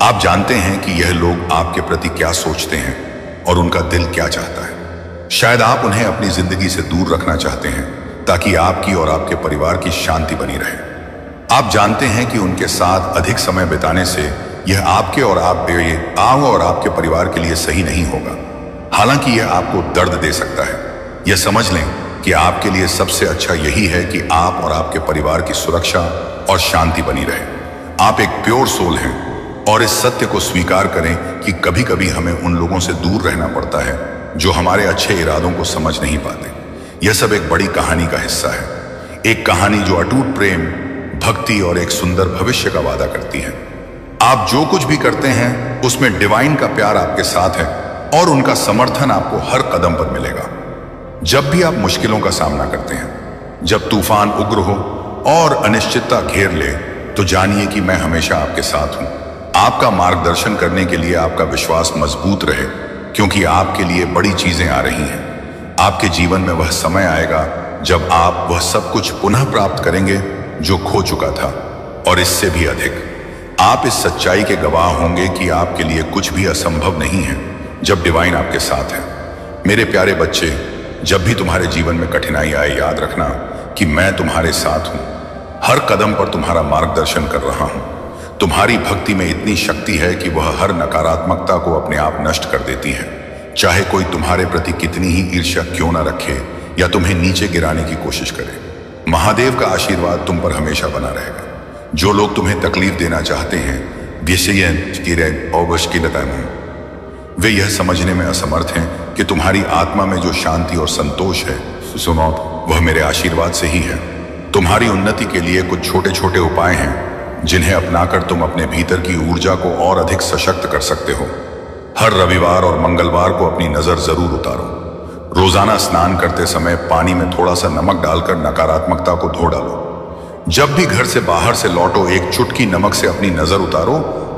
आप जानते हैं कि यह लोग आपके प्रति क्या सोचते हैं और उनका दिल क्या चाहता है। शायद आप उन्हें अपनी जिंदगी से दूर रखना चाहते हैं ताकि आपकी और आपके परिवार की शांति बनी रहे। आप जानते हैं कि उनके साथ अधिक समय बिताने से यह आपके और आपके परिवार के लिए सही नहीं होगा। हालांकि यह आपको दर्द दे सकता है। यह समझ लें कि आपके लिए सबसे अच्छा यही है कि आप और आपके परिवार की सुरक्षा और शांति बनी रहे। आप एक प्योर सोल हैं और इस सत्य को स्वीकार करें कि कभी कभी हमें उन लोगों से दूर रहना पड़ता है जो हमारे अच्छे इरादों को समझ नहीं पाते। यह सब एक बड़ी कहानी का हिस्सा है, एक कहानी जो अटूट प्रेम, भक्ति और एक सुंदर भविष्य का वादा करती है। आप जो कुछ भी करते हैं उसमें डिवाइन का प्यार आपके साथ है और उनका समर्थन आपको हर कदम पर मिलेगा। जब भी आप मुश्किलों का सामना करते हैं, जब तूफान उग्र हो और अनिश्चितता घेर ले, तो जानिए कि मैं हमेशा आपके साथ हूं। आपका मार्गदर्शन करने के लिए आपका विश्वास मजबूत रहे, क्योंकि आपके लिए बड़ी चीजें आ रही हैं। आपके जीवन में वह समय आएगा जब आप वह सब कुछ पुनः प्राप्त करेंगे जो खो चुका था, और इससे भी अधिक। आप इस सच्चाई के गवाह होंगे कि आपके लिए कुछ भी असंभव नहीं है जब डिवाइन आपके साथ है। मेरे प्यारे बच्चे, जब भी तुम्हारे जीवन में कठिनाई आए, याद रखना कि मैं तुम्हारे साथ हूं। हर कदम पर तुम्हारा मार्गदर्शन कर रहा हूं। तुम्हारी भक्ति में इतनी शक्ति है कि वह हर नकारात्मकता को अपने आप नष्ट कर देती है। चाहे कोई तुम्हारे प्रति कितनी ही ईर्ष्या क्यों न रखे या तुम्हें नीचे गिराने की कोशिश करे, महादेव का आशीर्वाद तुम पर हमेशा बना रहेगा। जो लोग तुम्हें तकलीफ देना चाहते हैं वे यह समझने में असमर्थ हैं कि तुम्हारी आत्मा में जो शांति और संतोष है वह मेरे आशीर्वाद से ही है। तुम्हारी उन्नति के लिए कुछ छोटे छोटे उपाय हैं जिन्हें अपनाकर तुम अपने भीतर की ऊर्जा को और अधिक सशक्त कर सकते हो। हर रविवार और मंगलवार को अपनी नजर जरूर उतारो। रोजाना स्नान करते समय पानी में थोड़ा सा नमक डालकर नकारात्मकता को धो डालो। जब भी घर से बाहर से लौटो, एक चुटकी नमक से अपनी नजर उतारो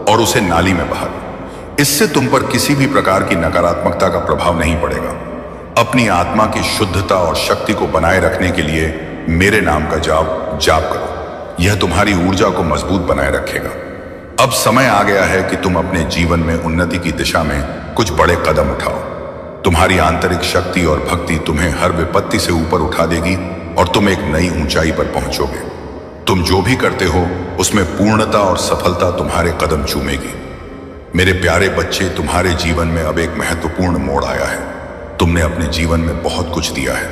और उसे नाली में बहा दो। इससे तुम पर किसी भी प्रकार की नकारात्मकता का प्रभाव नहीं पड़ेगा। अपनी आत्मा की शुद्धता और शक्ति को बनाए रखने के लिए मेरे नाम का जाप करो। यह तुम्हारी ऊर्जा को मजबूत बनाए रखेगा। अब समय आ गया है कि तुम अपने जीवन में उन्नति की दिशा में कुछ बड़े कदम उठाओ। तुम्हारी आंतरिक शक्ति और भक्ति तुम्हें हर विपत्ति से ऊपर उठा देगी और तुम एक नई ऊंचाई पर पहुंचोगे। तुम जो भी करते हो उसमें पूर्णता और सफलता तुम्हारे कदम चूमेगी। मेरे प्यारे बच्चे, तुम्हारे जीवन में अब एक महत्वपूर्ण मोड़ आया है। तुमने अपने जीवन में बहुत कुछ दिया है,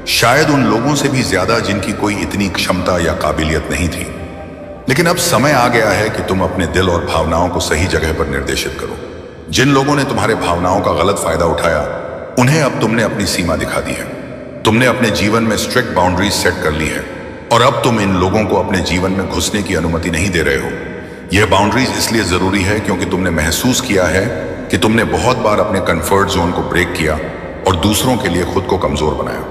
शायद उन लोगों से भी ज्यादा जिनकी कोई इतनी क्षमता या काबिलियत नहीं थी। लेकिन अब समय आ गया है कि तुम अपने दिल और भावनाओं को सही जगह पर निर्देशित करो। जिन लोगों ने तुम्हारे भावनाओं का गलत फायदा उठाया, उन्हें अब तुमने अपनी सीमा दिखा दी है। तुमने अपने जीवन में स्ट्रिक्ट बाउंड्रीज सेट कर ली है और अब तुम इन लोगों को अपने जीवन में घुसने की अनुमति नहीं दे रहे हो। यह बाउंड्रीज इसलिए जरूरी है क्योंकि तुमने महसूस किया है कि तुमने बहुत बार अपने कंफर्ट जोन को ब्रेक किया और दूसरों के लिए खुद को कमजोर बनाया।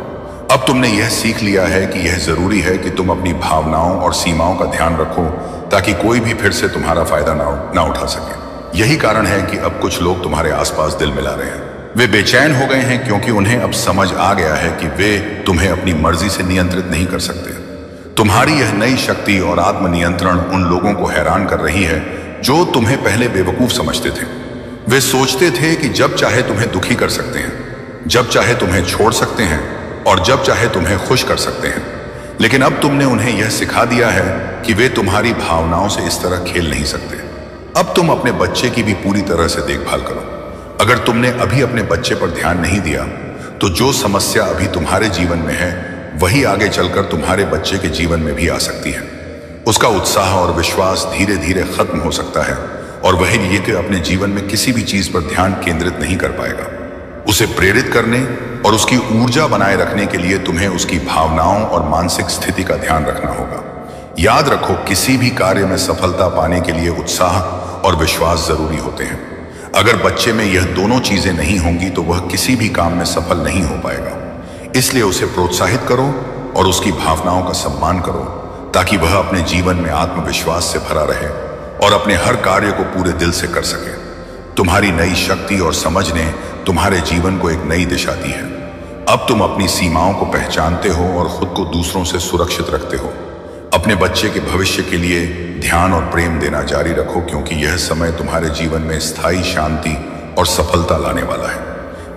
अब तुमने यह सीख लिया है कि यह जरूरी है कि तुम अपनी भावनाओं और सीमाओं का ध्यान रखो ताकि कोई भी फिर से तुम्हारा फायदा ना उठा सके। यही कारण है कि अब कुछ लोग तुम्हारे आसपास दिल मिला रहे हैं। वे बेचैन हो गए हैं क्योंकि उन्हें अब समझ आ गया है कि वे तुम्हें अपनी मर्जी से नियंत्रित नहीं कर सकते। तुम्हारी यह नई शक्ति और आत्मनियंत्रण उन लोगों को हैरान कर रही है जो तुम्हें पहले बेवकूफ समझते थे। वे सोचते थे कि जब चाहे तुम्हें दुखी कर सकते हैं, जब चाहे तुम्हें छोड़ सकते हैं और जब चाहे तुम्हें खुश कर सकते हैं। लेकिन अब तुमने उन्हें यह सिखा दिया है कि वे तुम्हारी भावनाओं से इस तरह खेल नहीं सकते। अब तुम अपने बच्चे की भी पूरी तरह से देखभाल करो। अगर तुमने अभी अपने बच्चे पर ध्यान नहीं दिया तो जो समस्या अभी तुम्हारे जीवन में है वही आगे चलकर तुम्हारे बच्चे के जीवन में भी आ सकती है। उसका उत्साह और विश्वास धीरे धीरे खत्म हो सकता है और वही ये कि अपने जीवन में किसी भी चीज पर ध्यान केंद्रित नहीं कर पाएगा। उसे प्रेरित करने और उसकी ऊर्जा बनाए रखने के लिए तुम्हें उसकी भावनाओं और मानसिक स्थिति का ध्यान रखना होगा। याद रखो, किसी भी कार्य में सफलता पाने के लिए उत्साह और विश्वास जरूरी होते हैं। अगर बच्चे में यह दोनों चीजें नहीं होंगी तो वह किसी भी काम में सफल नहीं हो पाएगा। इसलिए उसे प्रोत्साहित करो और उसकी भावनाओं का सम्मान करो ताकि वह अपने जीवन में आत्मविश्वास से भरा रहे और अपने हर कार्य को पूरे दिल से कर सके। तुम्हारी नई शक्ति और समझ ने तुम्हारे जीवन को एक नई दिशा दी है। अब तुम अपनी सीमाओं को पहचानते हो और खुद को दूसरों से सुरक्षित रखते हो। अपने बच्चे के भविष्य के लिए ध्यान और प्रेम देना जारी रखो क्योंकि यह समय तुम्हारे जीवन में स्थायी शांति और सफलता लाने वाला है।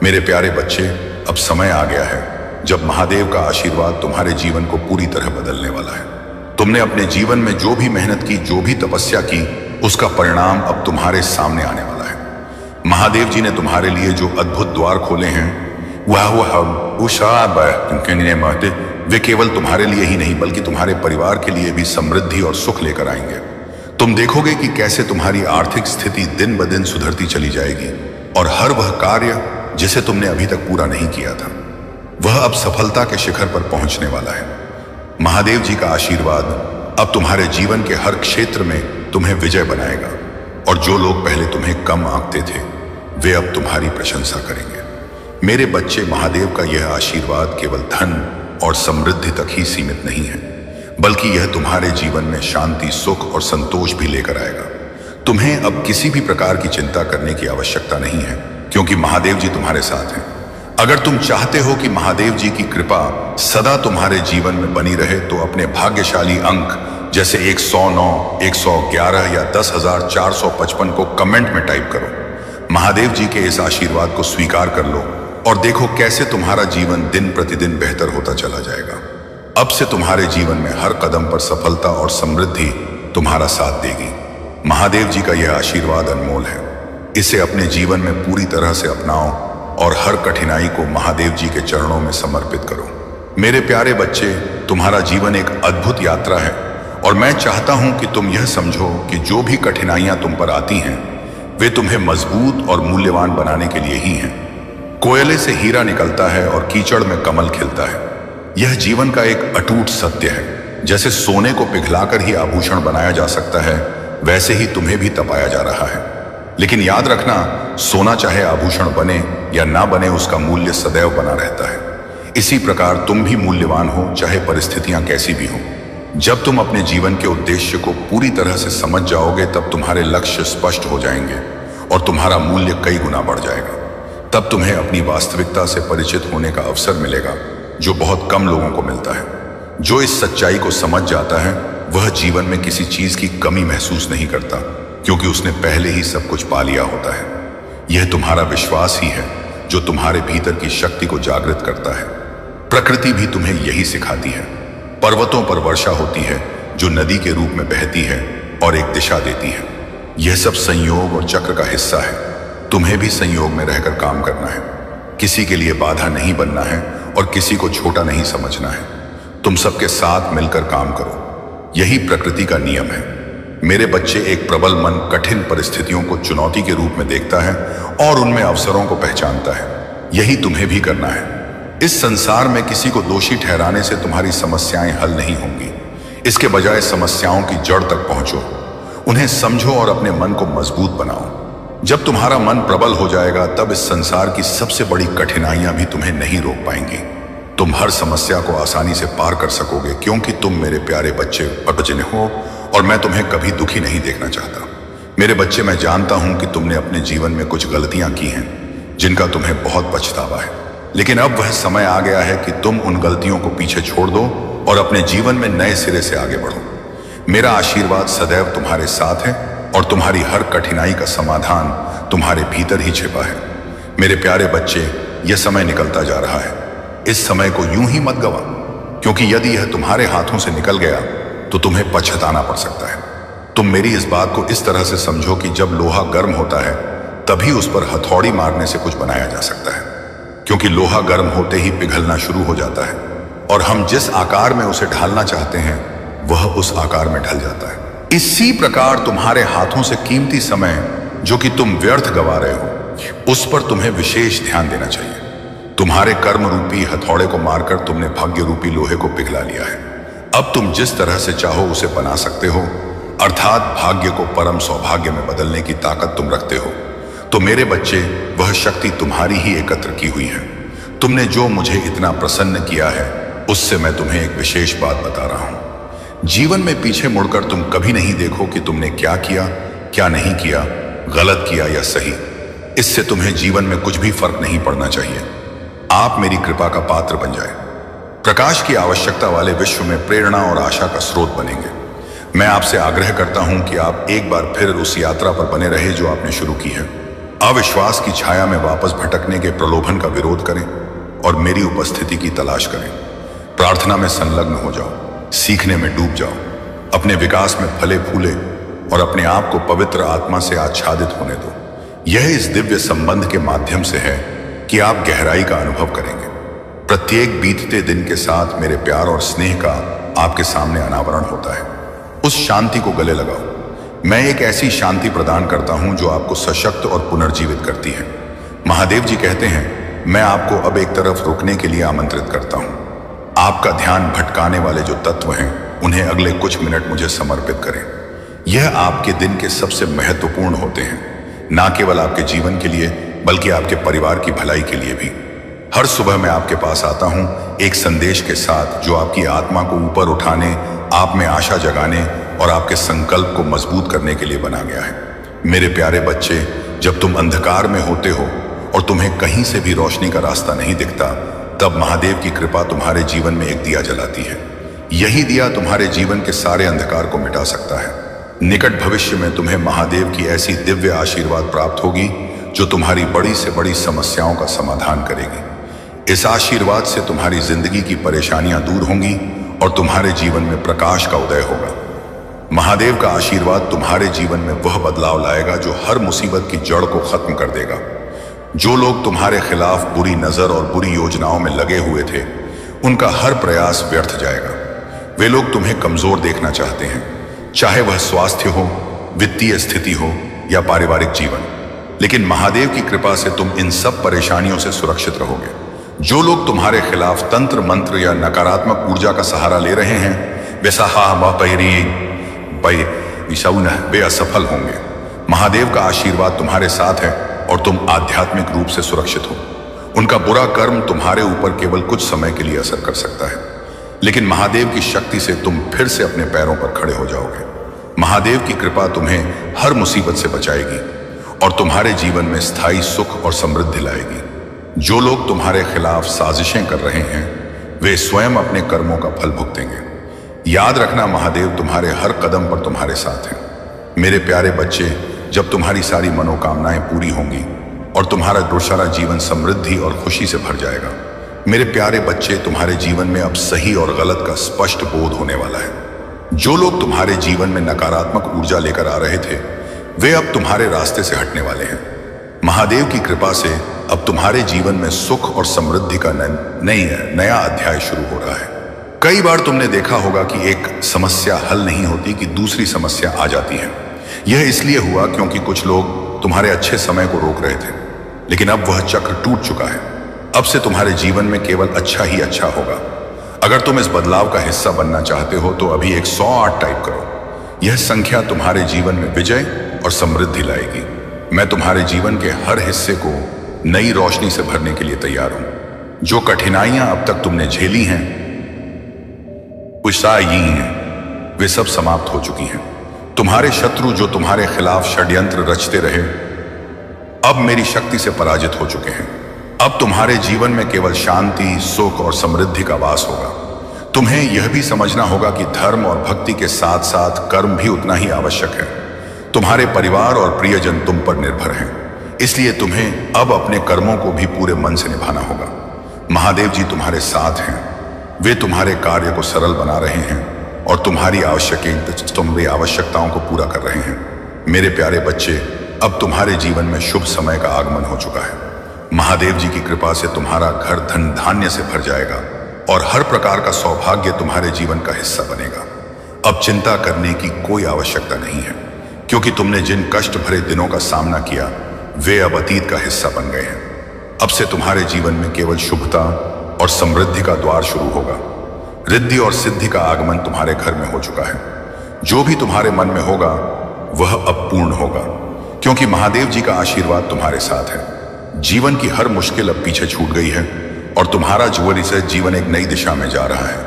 मेरे प्यारे बच्चे, अब समय आ गया है जब महादेव का आशीर्वाद तुम्हारे जीवन को पूरी तरह बदलने वाला है। तुमने अपने जीवन में जो भी मेहनत की, जो भी तपस्या की, उसका परिणाम अब तुम्हारे सामने आने वाला है। महादेव जी ने तुम्हारे लिए जो अद्भुत द्वार खोले हैं वे केवल तुम्हारे लिए ही नहीं बल्कि तुम्हारे परिवार के लिए भी समृद्धि और सुख लेकर आएंगे। तुम देखोगे कि कैसे तुम्हारी आर्थिक स्थिति दिन ब दिन सुधरती चली जाएगी और हर वह कार्य जिसे तुमने अभी तक पूरा नहीं किया था वह अब सफलता के शिखर पर पहुंचने वाला है। महादेव जी का आशीर्वाद अब तुम्हारे जीवन के हर क्षेत्र में तुम्हें विजय बनाएगा और जो लोग पहले तुम्हें कम आंकते थे वे अब तुम्हारी प्रशंसा करेंगे। मेरे बच्चे, महादेव का यह आशीर्वाद केवल धन और समृद्धि तक ही सीमित नहीं है बल्कि यह तुम्हारे जीवन में शांति, सुख और संतोष भी लेकर आएगा। तुम्हें अब किसी भी प्रकार की चिंता करने की आवश्यकता नहीं है क्योंकि महादेव जी तुम्हारे साथ हैं। अगर तुम चाहते हो कि महादेव जी की कृपा सदा तुम्हारे जीवन में बनी रहे तो अपने भाग्यशाली अंक जैसे 109, 111 या 10,455 को कमेंट में टाइप करो। महादेव जी के इस आशीर्वाद को स्वीकार कर लो और देखो कैसे तुम्हारा जीवन दिन प्रतिदिन बेहतर होता चला जाएगा। अब से तुम्हारे जीवन में हर कदम पर सफलता और समृद्धि तुम्हारा साथ देगी। महादेव जी का यह आशीर्वाद अनमोल है। इसे अपने जीवन में पूरी तरह से अपनाओ और हर कठिनाई को महादेव जी के चरणों में समर्पित करो। मेरे प्यारे बच्चे, तुम्हारा जीवन एक अद्भुत यात्रा है और मैं चाहता हूं कि तुम यह समझो कि जो भी कठिनाइयां तुम पर आती हैं वे तुम्हें मजबूत और मूल्यवान बनाने के लिए ही हैं। कोयले से हीरा निकलता है और कीचड़ में कमल खिलता है। यह जीवन का एक अटूट सत्य है। जैसे सोने को पिघलाकर ही आभूषण बनाया जा सकता है वैसे ही तुम्हें भी तपाया जा रहा है। लेकिन याद रखना, सोना चाहे आभूषण बने या ना बने उसका मूल्य सदैव बना रहता है। इसी प्रकार तुम भी मूल्यवान हो चाहे परिस्थितियां कैसी भी हों। जब तुम अपने जीवन के उद्देश्य को पूरी तरह से समझ जाओगे तब तुम्हारे लक्ष्य स्पष्ट हो जाएंगे और तुम्हारा मूल्य कई गुना बढ़ जाएगा। तब तुम्हें अपनी वास्तविकता से परिचित होने का अवसर मिलेगा, जो बहुत कम लोगों को मिलता है। जो इस सच्चाई को समझ जाता है वह जीवन में किसी चीज की कमी महसूस नहीं करता, क्योंकि उसने पहले ही सब कुछ पा लिया होता है। यह तुम्हारा विश्वास ही है जो तुम्हारे भीतर की शक्ति को जागृत करता है। प्रकृति भी तुम्हें यही सिखाती है। पर्वतों पर वर्षा होती है जो नदी के रूप में बहती है और एक दिशा देती है। यह सब संयोग और चक्र का हिस्सा है। तुम्हें भी संयोग में रहकर काम करना है। किसी के लिए बाधा नहीं बनना है और किसी को छोटा नहीं समझना है। तुम सबके साथ मिलकर काम करो। यही प्रकृति का नियम है। मेरे बच्चे, एक प्रबल मन कठिन परिस्थितियों को चुनौती के रूप में देखता है और उनमें अवसरों को पहचानता है। यही तुम्हें भी करना है। इस संसार में किसी को दोषी ठहराने से तुम्हारी समस्याएं हल नहीं होंगी। इसके बजाय समस्याओं की जड़ तक पहुंचो, उन्हें समझो और अपने मन को मजबूत बनाओ। जब तुम्हारा मन प्रबल हो जाएगा तब इस संसार की सबसे बड़ी कठिनाइयां भी तुम्हें नहीं रोक पाएंगी। तुम हर समस्या को आसानी से पार कर सकोगे, क्योंकि तुम मेरे प्यारे बच्चे और बचने हो और मैं तुम्हें कभी दुखी नहीं देखना चाहता। मेरे बच्चे, मैं जानता हूं कि तुमने अपने जीवन में कुछ गलतियां की हैं जिनका तुम्हें बहुत पछतावा है, लेकिन अब वह समय आ गया है कि तुम उन गलतियों को पीछे छोड़ दो और अपने जीवन में नए सिरे से आगे बढ़ो। मेरा आशीर्वाद सदैव तुम्हारे साथ है और तुम्हारी हर कठिनाई का समाधान तुम्हारे भीतर ही छिपा है। मेरे प्यारे बच्चे, यह समय निकलता जा रहा है। इस समय को यूं ही मत गवा, क्योंकि यदि यह तुम्हारे हाथों से निकल गया तो तुम्हें पछताना पड़ सकता है। तुम मेरी इस बात को इस तरह से समझो कि जब लोहा गर्म होता है तभी उस पर हथौड़ी मारने से कुछ बनाया जा सकता है, क्योंकि लोहा गर्म होते ही पिघलना शुरू हो जाता है और हम जिस आकार में उसे ढालना चाहते हैं वह उस आकार में ढल जाता है। इसी प्रकार तुम्हारे हाथों से कीमती समय जो कि तुम व्यर्थ गवा रहे हो, उस पर तुम्हें विशेष ध्यान देना चाहिए। तुम्हारे कर्म रूपी हथौड़े को मारकर तुमने भाग्य रूपी लोहे को पिघला लिया है। अब तुम जिस तरह से चाहो उसे बना सकते हो, अर्थात भाग्य को परम सौभाग्य में बदलने की ताकत तुम रखते हो। तो मेरे बच्चे, वह शक्ति तुम्हारी ही एकत्र की हुई है। तुमने जो मुझे इतना प्रसन्न किया है उससे मैं तुम्हें एक विशेष बात बता रहा हूं। जीवन में पीछे मुड़कर तुम कभी नहीं देखो कि तुमने क्या किया, क्या नहीं किया, गलत किया या सही। इससे तुम्हें जीवन में कुछ भी फर्क नहीं पड़ना चाहिए। आप मेरी कृपा का पात्र बन जाए, प्रकाश की आवश्यकता वाले विश्व में प्रेरणा और आशा का स्रोत बनेंगे। मैं आपसे आग्रह करता हूं कि आप एक बार फिर उस यात्रा पर बने रहे जो आपने शुरू की है। अविश्वास की छाया में वापस भटकने के प्रलोभन का विरोध करें और मेरी उपस्थिति की तलाश करें। प्रार्थना में संलग्न हो जाओ, सीखने में डूब जाओ, अपने विकास में फले फूले और अपने आप को पवित्र आत्मा से आच्छादित होने दो। यह इस दिव्य संबंध के माध्यम से है कि आप गहराई का अनुभव करेंगे। प्रत्येक बीतते दिन के साथ मेरे प्यार और स्नेह का आपके सामने अनावरण होता है। उस शांति को गले लगाओ। मैं एक ऐसी शांति प्रदान करता हूं जो आपको सशक्त और पुनर्जीवित करती है। महादेव जी कहते हैं, मैं आपको अब एक तरफ रुकने के लिए आमंत्रित करता हूं। आपका ध्यान भटकाने वाले जो तत्व हैं उन्हें अगले कुछ मिनट मुझे समर्पित करें। यह आपके दिन के सबसे महत्वपूर्ण होते हैं, ना केवल आपके जीवन के लिए बल्कि आपके परिवार की भलाई के लिए भी। हर सुबह मैं आपके पास आता हूं एक संदेश के साथ जो आपकी आत्मा को ऊपर उठाने, आप में आशा जगाने और आपके संकल्प को मजबूत करने के लिए बना गया है। मेरे प्यारे बच्चे, जब तुम अंधकार में होते हो और तुम्हें कहीं से भी रोशनी का रास्ता नहीं दिखता, तब महादेव की कृपा तुम्हारे जीवन में एक दिया जलाती है। यही दिया तुम्हारे जीवन के सारे अंधकार को मिटा सकता है। निकट भविष्य में तुम्हें महादेव की ऐसी दिव्य आशीर्वाद प्राप्त होगी जो तुम्हारी बड़ी से बड़ी समस्याओं का समाधान करेगी। इस आशीर्वाद से तुम्हारी जिंदगी की परेशानियां दूर होंगी और तुम्हारे जीवन में प्रकाश का उदय होगा। महादेव का आशीर्वाद तुम्हारे जीवन में वह बदलाव लाएगा जो हर मुसीबत की जड़ को खत्म कर देगा। जो लोग तुम्हारे खिलाफ बुरी नजर और बुरी योजनाओं में लगे हुए थे, उनका हर प्रयास व्यर्थ जाएगा। वे लोग तुम्हें कमजोर देखना चाहते हैं, चाहे वह स्वास्थ्य हो, वित्तीय स्थिति हो या पारिवारिक जीवन। लेकिन महादेव की कृपा से तुम इन सब परेशानियों से सुरक्षित रहोगे। जो लोग तुम्हारे खिलाफ तंत्र मंत्र या नकारात्मक ऊर्जा का सहारा ले रहे हैं, वे असफल होंगे। महादेव का आशीर्वाद तुम्हारे साथ है और तुम आध्यात्मिक रूप से सुरक्षित हो। उनका बुरा कर्म तुम्हारे ऊपर केवल कुछ समय के लिए असर कर सकता है, लेकिन महादेव की शक्ति से तुम फिर से अपने पैरों पर खड़े हो जाओगे। महादेव की कृपा तुम्हें हर मुसीबत से बचाएगी और तुम्हारे जीवन में स्थायी सुख और समृद्धि लाएगी। जो लोग तुम्हारे खिलाफ साजिशें कर रहे हैं वे स्वयं अपने कर्मों का फल भुगतेंगे। याद रखना, महादेव तुम्हारे हर कदम पर तुम्हारे साथ हैं। मेरे प्यारे बच्चे, जब तुम्हारी सारी मनोकामनाएं पूरी होंगी और तुम्हारा सारा जीवन समृद्धि और खुशी से भर जाएगा। मेरे प्यारे बच्चे, तुम्हारे जीवन में अब सही और गलत का स्पष्ट बोध होने वाला है। जो लोग तुम्हारे जीवन में नकारात्मक ऊर्जा लेकर आ रहे थे वे अब तुम्हारे रास्ते से हटने वाले हैं। महादेव की कृपा से अब तुम्हारे जीवन में सुख और समृद्धि का नया अध्याय शुरू हो रहा है। कई बार तुमने देखा होगा कि एक समस्या हल नहीं होती कि दूसरी समस्या आ जाती है। यह इसलिए हुआ क्योंकि कुछ लोग तुम्हारे अच्छे समय को रोक रहे थे, लेकिन अब वह चक्र टूट चुका है। अब से तुम्हारे जीवन में केवल अच्छा ही अच्छा होगा। अगर तुम इस बदलाव का हिस्सा बनना चाहते हो तो अभी 108 टाइप करो। यह संख्या तुम्हारे जीवन में विजय और समृद्धि लाएगी। मैं तुम्हारे जीवन के हर हिस्से को नई रोशनी से भरने के लिए तैयार हूं। जो कठिनाइयां अब तक तुमने झेली हैं वे सब समाप्त हो चुकी हैं। तुम्हारे शत्रु जो तुम्हारे खिलाफ षड्यंत्र रचते रहे अब मेरी शक्ति से पराजित हो चुके हैं। अब तुम्हारे जीवन में केवल शांति, सुख और समृद्धि का वास होगा। तुम्हें यह भी समझना होगा कि धर्म और भक्ति के साथ साथ कर्म भी उतना ही आवश्यक है। तुम्हारे परिवार और प्रियजन तुम पर निर्भर हैं, इसलिए तुम्हें अब अपने कर्मों को भी पूरे मन से निभाना होगा। महादेव जी तुम्हारे साथ हैं। वे तुम्हारे कार्य को सरल बना रहे हैं और तुम्हारी आवश्यकताओं को पूरा कर रहे हैं। मेरे प्यारे बच्चे, अब तुम्हारे जीवन में शुभ समय का आगमन हो चुका है। महादेव जी की कृपा से तुम्हारा घर धन धान्य से भर जाएगा और हर प्रकार का सौभाग्य तुम्हारे जीवन का हिस्सा बनेगा। अब चिंता करने की कोई आवश्यकता नहीं है, क्योंकि तुमने जिन कष्ट भरे दिनों का सामना किया वे अब अतीत का हिस्सा बन गए हैं। अब से तुम्हारे जीवन में केवल शुभता और समृद्धि का द्वार शुरू होगा। रिद्धि और सिद्धि का आगमन तुम्हारे घर में हो चुका है। जो भी तुम्हारे मन में होगा वह अब पूर्ण होगा, क्योंकि महादेव जी का आशीर्वाद तुम्हारे साथ है। जीवन की हर मुश्किल अब पीछे छूट गई है और तुम्हारा जीवन एक नई दिशा में जा रहा है।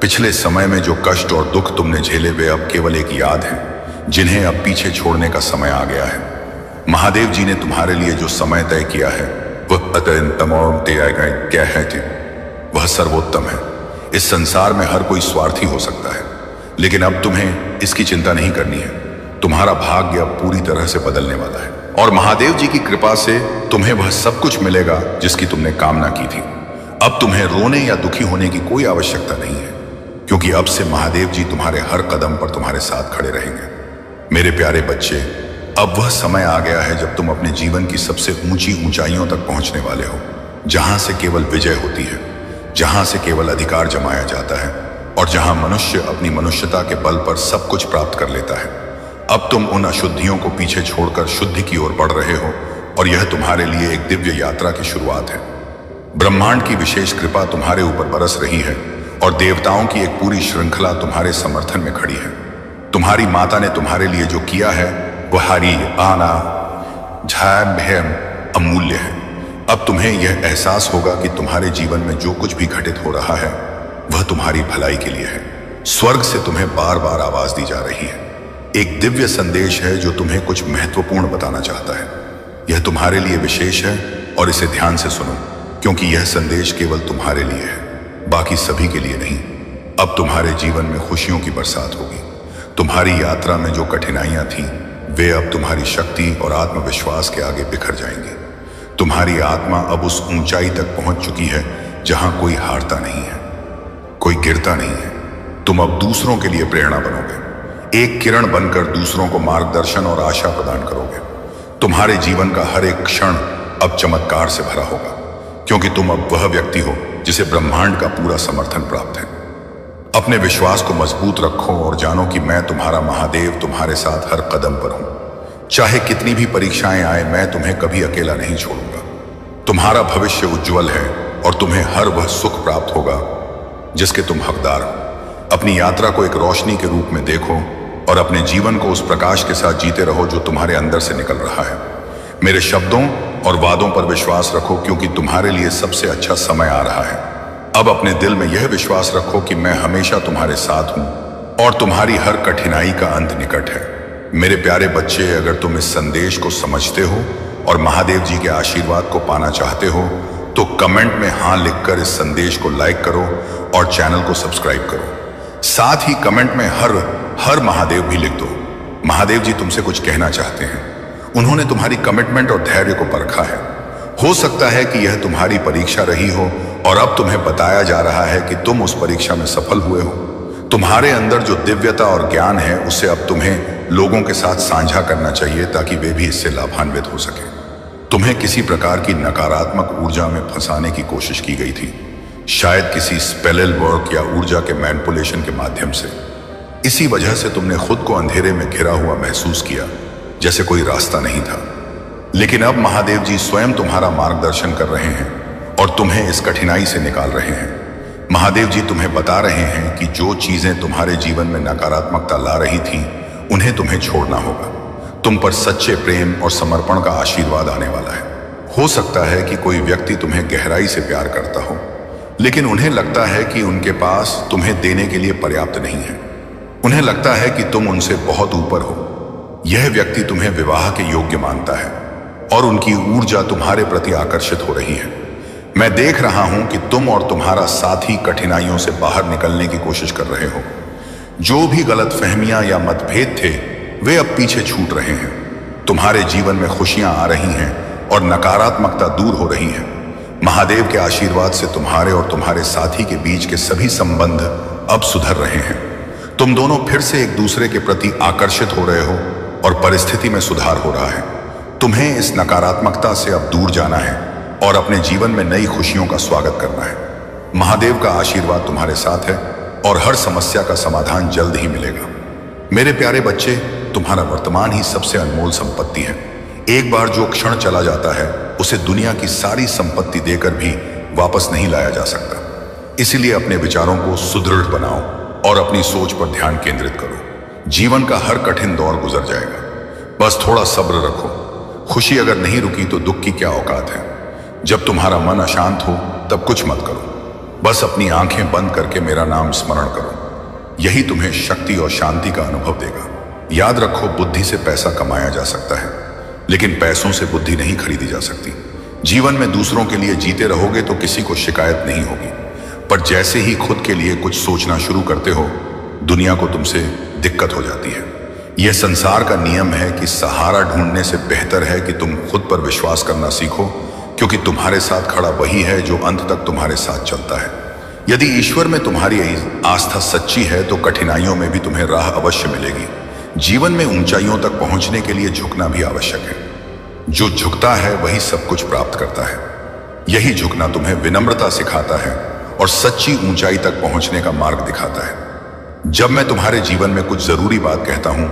पिछले समय में जो कष्ट और दुख तुमने झेले वे अब केवल एक याद है, जिन्हें अब पीछे छोड़ने का समय आ गया है। महादेव जी ने तुम्हारे लिए जो समय तय किया है वह सर्वोत्तम है। इस संसार में हर कोई स्वार्थी हो सकता है, लेकिन अब तुम्हें इसकी चिंता नहीं करनी है। तुम्हारा भाग्य अब पूरी तरह से बदलने वाला है और महादेव जी की कृपा से तुम्हें वह सब कुछ मिलेगा जिसकी तुमने कामना की थी। अब तुम्हें रोने या दुखी होने की कोई आवश्यकता नहीं है, क्योंकि अब से महादेव जी तुम्हारे हर कदम पर तुम्हारे साथ खड़े रहेंगे। मेरे प्यारे बच्चे, अब वह समय आ गया है जब तुम अपने जीवन की सबसे ऊंची ऊंचाइयों तक पहुंचने वाले हो, जहां से केवल विजय होती है, जहां से केवल अधिकार जमाया जाता है और जहां मनुष्य अपनी मनुष्यता के बल पर सब कुछ प्राप्त कर लेता है। अब तुम उन अशुद्धियों को पीछे छोड़कर शुद्धि की ओर बढ़ रहे हो और यह तुम्हारे लिए एक दिव्य यात्रा की शुरुआत है। ब्रह्मांड की विशेष कृपा तुम्हारे ऊपर बरस रही है और देवताओं की एक पूरी श्रृंखला तुम्हारे समर्थन में खड़ी है। तुम्हारी माता ने तुम्हारे लिए जो किया है वह हरी आना अमूल्य है। अब तुम्हें यह एहसास होगा कि तुम्हारे जीवन में जो कुछ भी घटित हो रहा है वह तुम्हारी भलाई के लिए है। स्वर्ग से तुम्हें बार बार आवाज दी जा रही है। एक दिव्य संदेश है जो तुम्हें कुछ महत्वपूर्ण बताना चाहता है। यह तुम्हारे लिए विशेष है और इसे ध्यान से सुनो, क्योंकि यह संदेश केवल तुम्हारे लिए है, बाकी सभी के लिए नहीं। अब तुम्हारे जीवन में खुशियों की बरसात होगी। तुम्हारी यात्रा में जो कठिनाइयां थीं वे अब तुम्हारी शक्ति और आत्मविश्वास के आगे बिखर जाएंगी। तुम्हारी आत्मा अब उस ऊंचाई तक पहुंच चुकी है जहां कोई हारता नहीं है, कोई गिरता नहीं है। तुम अब दूसरों के लिए प्रेरणा बनोगे, एक किरण बनकर दूसरों को मार्गदर्शन और आशा प्रदान करोगे। तुम्हारे जीवन का हर एक क्षण अब चमत्कार से भरा होगा, क्योंकि तुम अब वह व्यक्ति हो जिसे ब्रह्मांड का पूरा समर्थन प्राप्त है। अपने विश्वास को मजबूत रखो और जानो कि मैं तुम्हारा महादेव तुम्हारे साथ हर कदम पर हूं। चाहे कितनी भी परीक्षाएं आए, मैं तुम्हें कभी अकेला नहीं छोड़ूंगा। तुम्हारा भविष्य उज्जवल है और तुम्हें हर वह सुख प्राप्त होगा जिसके तुम हकदार हो। अपनी यात्रा को एक रोशनी के रूप में देखो और अपने जीवन को उस प्रकाश के साथ जीते रहो जो तुम्हारे अंदर से निकल रहा है। मेरे शब्दों और वादों पर विश्वास रखो, क्योंकि तुम्हारे लिए सबसे अच्छा समय आ रहा है। अब अपने दिल में यह विश्वास रखो कि मैं हमेशा तुम्हारे साथ हूं और तुम्हारी हर कठिनाई का अंत निकट है। मेरे प्यारे बच्चे, अगर तुम इस संदेश को समझते हो और महादेव जी के आशीर्वाद को पाना चाहते हो तो कमेंट में हाँ लिखकर इस संदेश को लाइक करो और चैनल को सब्सक्राइब करो। साथ ही कमेंट में हर महादेव भी लिख दो। महादेव जी तुमसे कुछ कहना चाहते हैं। उन्होंने तुम्हारी कमिटमेंट और धैर्य को परखा है। हो सकता है कि यह तुम्हारी परीक्षा रही हो और अब तुम्हें बताया जा रहा है कि तुम उस परीक्षा में सफल हुए हो। तुम्हारे अंदर जो दिव्यता और ज्ञान है उसे अब तुम्हें लोगों के साथ साझा करना चाहिए ताकि वे भी इससे लाभान्वित हो सके। तुम्हें किसी प्रकार की नकारात्मक ऊर्जा में फंसाने की कोशिश की गई थी, शायद किसी स्पेल वर्क या ऊर्जा के मैनिपुलेशन के माध्यम से। इसी वजह से तुमने खुद को अंधेरे में घिरा हुआ महसूस किया, जैसे कोई रास्ता नहीं था। लेकिन अब महादेव जी स्वयं तुम्हारा मार्गदर्शन कर रहे हैं और तुम्हें इस कठिनाई से निकाल रहे हैं। महादेव जी तुम्हें बता रहे हैं कि जो चीजें तुम्हारे जीवन में नकारात्मकता ला रही थी उन्हें तुम्हें छोड़ना होगा। तुम पर सच्चे प्रेम और समर्पण का आशीर्वाद आने वाला है। हो सकता है कि कोई व्यक्ति तुम्हें गहराई से प्यार करता हो, लेकिन उन्हें लगता है कि उनके पास तुम्हें देने के लिए पर्याप्त नहीं है। उन्हें लगता है कि तुम उनसे बहुत ऊपर हो। यह व्यक्ति तुम्हें विवाह के योग्य मानता है और उनकी ऊर्जा तुम्हारे प्रति आकर्षित हो रही है। मैं देख रहा हूं कि तुम और तुम्हारा साथी कठिनाइयों से बाहर निकलने की कोशिश कर रहे हो। जो भी गलतफहमियां या मतभेद थे वे अब पीछे छूट रहे हैं। तुम्हारे जीवन में खुशियां आ रही हैं और नकारात्मकता दूर हो रही है। महादेव के आशीर्वाद से तुम्हारे और तुम्हारे साथी के बीच के सभी संबंध अब सुधर रहे हैं। तुम दोनों फिर से एक दूसरे के प्रति आकर्षित हो रहे हो और परिस्थिति में सुधार हो रहा है। तुम्हें इस नकारात्मकता से अब दूर जाना है और अपने जीवन में नई खुशियों का स्वागत करना है। महादेव का आशीर्वाद तुम्हारे साथ है और हर समस्या का समाधान जल्द ही मिलेगा। मेरे प्यारे बच्चे, तुम्हारा वर्तमान ही सबसे अनमोल संपत्ति है। एक बार जो क्षण चला जाता है उसे दुनिया की सारी संपत्ति देकर भी वापस नहीं लाया जा सकता। इसीलिए अपने विचारों को सुदृढ़ बनाओ और अपनी सोच पर ध्यान केंद्रित करो। जीवन का हर कठिन दौर गुजर जाएगा, बस थोड़ा सब्र रखो। खुशी अगर नहीं रुकी तो दुख की क्या औकात है। जब तुम्हारा मन अशांत हो तब कुछ मत करो, बस अपनी आंखें बंद करके मेरा नाम स्मरण करो। यही तुम्हें शक्ति और शांति का अनुभव देगा। याद रखो, बुद्धि से पैसा कमाया जा सकता है, लेकिन पैसों से बुद्धि नहीं खरीदी जा सकती। जीवन में दूसरों के लिए जीते रहोगे तो किसी को शिकायत नहीं होगी, पर जैसे ही खुद के लिए कुछ सोचना शुरू करते हो दुनिया को तुमसे दिक्कत हो जाती है। यह संसार का नियम है कि सहारा ढूंढने से बेहतर है कि तुम खुद पर विश्वास करना सीखो, क्योंकि तुम्हारे साथ खड़ा वही है जो अंत तक तुम्हारे साथ चलता है। यदि ईश्वर में तुम्हारी आस्था सच्ची है तो कठिनाइयों में भी तुम्हें राह अवश्य मिलेगी। जीवन में ऊंचाइयों तक पहुंचने के लिए झुकना भी आवश्यक है। जो झुकता है वही सब कुछ प्राप्त करता है। यही झुकना तुम्हें विनम्रता सिखाता है और सच्ची ऊंचाई तक पहुंचने का मार्ग दिखाता है। जब मैं तुम्हारे जीवन में कुछ जरूरी बात कहता हूं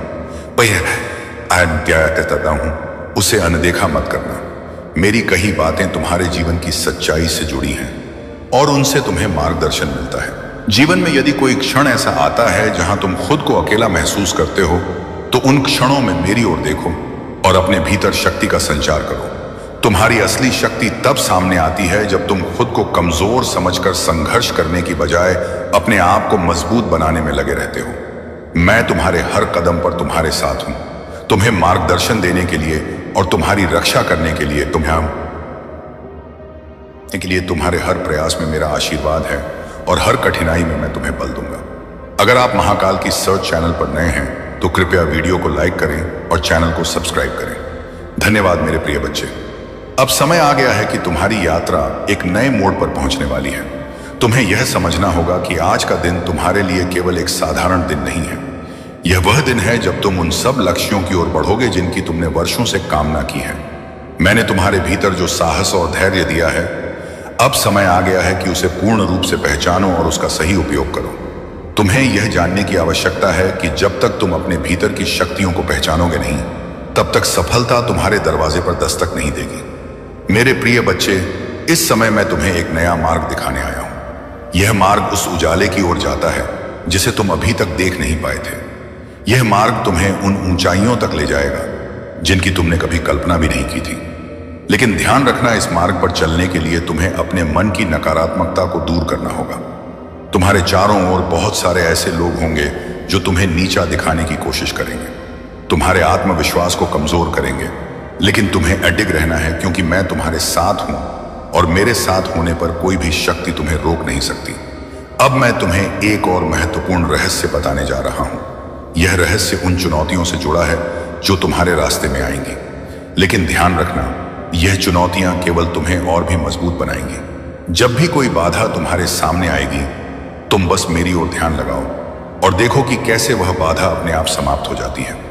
कहता हूं उसे अनदेखा मत करना। मेरी कही बातें तुम्हारे जीवन की सच्चाई से जुड़ी हैं और उनसे तुम्हें मार्गदर्शन मिलता है। जीवन में यदि कोई क्षण ऐसा आता है जहां तुम खुद को अकेला महसूस करते हो तो उन क्षणों में मेरी ओर देखो और अपने भीतर शक्ति का संचार करो। तुम्हारी असली शक्ति तब सामने आती है जब तुम खुद को कमजोर समझकर संघर्ष करने की बजाय अपने आप को मजबूत बनाने में लगे रहते हो। मैं तुम्हारे हर कदम पर तुम्हारे साथ हूं, तुम्हें मार्गदर्शन देने के लिए और तुम्हारी रक्षा करने के लिए तुम्हारे हर प्रयास में मेरा आशीर्वाद है और हर कठिनाई में मैं तुम्हें बल दूंगा। अगर आप महाकाल की सर्च चैनल पर नए हैं तो कृपया वीडियो को लाइक करें और चैनल को सब्सक्राइब करें। धन्यवाद मेरे प्रिय बच्चे। अब समय आ गया है कि तुम्हारी यात्रा एक नए मोड़ पर पहुंचने वाली है। तुम्हें यह समझना होगा कि आज का दिन तुम्हारे लिए केवल एक साधारण दिन नहीं है। यह वह दिन है जब तुम उन सब लक्ष्यों की ओर बढ़ोगे जिनकी तुमने वर्षों से कामना की है। मैंने तुम्हारे भीतर जो साहस और धैर्य दिया है, अब समय आ गया है कि उसे पूर्ण रूप से पहचानो और उसका सही उपयोग करो। तुम्हें यह जानने की आवश्यकता है कि जब तक तुम अपने भीतर की शक्तियों को पहचानोगे नहीं, तब तक सफलता तुम्हारे दरवाजे पर दस्तक नहीं देगी। मेरे प्रिय बच्चे, इस समय मैं तुम्हें एक नया मार्ग दिखाने आया हूं। यह मार्ग उस उजाले की ओर जाता है जिसे तुम अभी तक देख नहीं पाए थे। यह मार्ग तुम्हें उन ऊंचाइयों तक ले जाएगा जिनकी तुमने कभी कल्पना भी नहीं की थी। लेकिन ध्यान रखना, इस मार्ग पर चलने के लिए तुम्हें अपने मन की नकारात्मकता को दूर करना होगा। तुम्हारे चारों ओर बहुत सारे ऐसे लोग होंगे जो तुम्हें नीचा दिखाने की कोशिश करेंगे। तुम्हारे आत्मविश्वास को कमजोर करेंगे। लेकिन तुम्हें अडिग रहना है, क्योंकि मैं तुम्हारे साथ हूं और मेरे साथ होने पर कोई भी शक्ति तुम्हें रोक नहीं सकती। अब मैं तुम्हें एक और महत्वपूर्ण रहस्य बताने जा रहा हूं। यह रहस्य उन चुनौतियों से जुड़ा है जो तुम्हारे रास्ते में आएंगी। लेकिन ध्यान रखना, यह चुनौतियां केवल तुम्हें और भी मजबूत बनाएंगी। जब भी कोई बाधा तुम्हारे सामने आएगी, तुम बस मेरी ओर ध्यान लगाओ और देखो कि कैसे वह बाधा अपने आप समाप्त हो जाती है।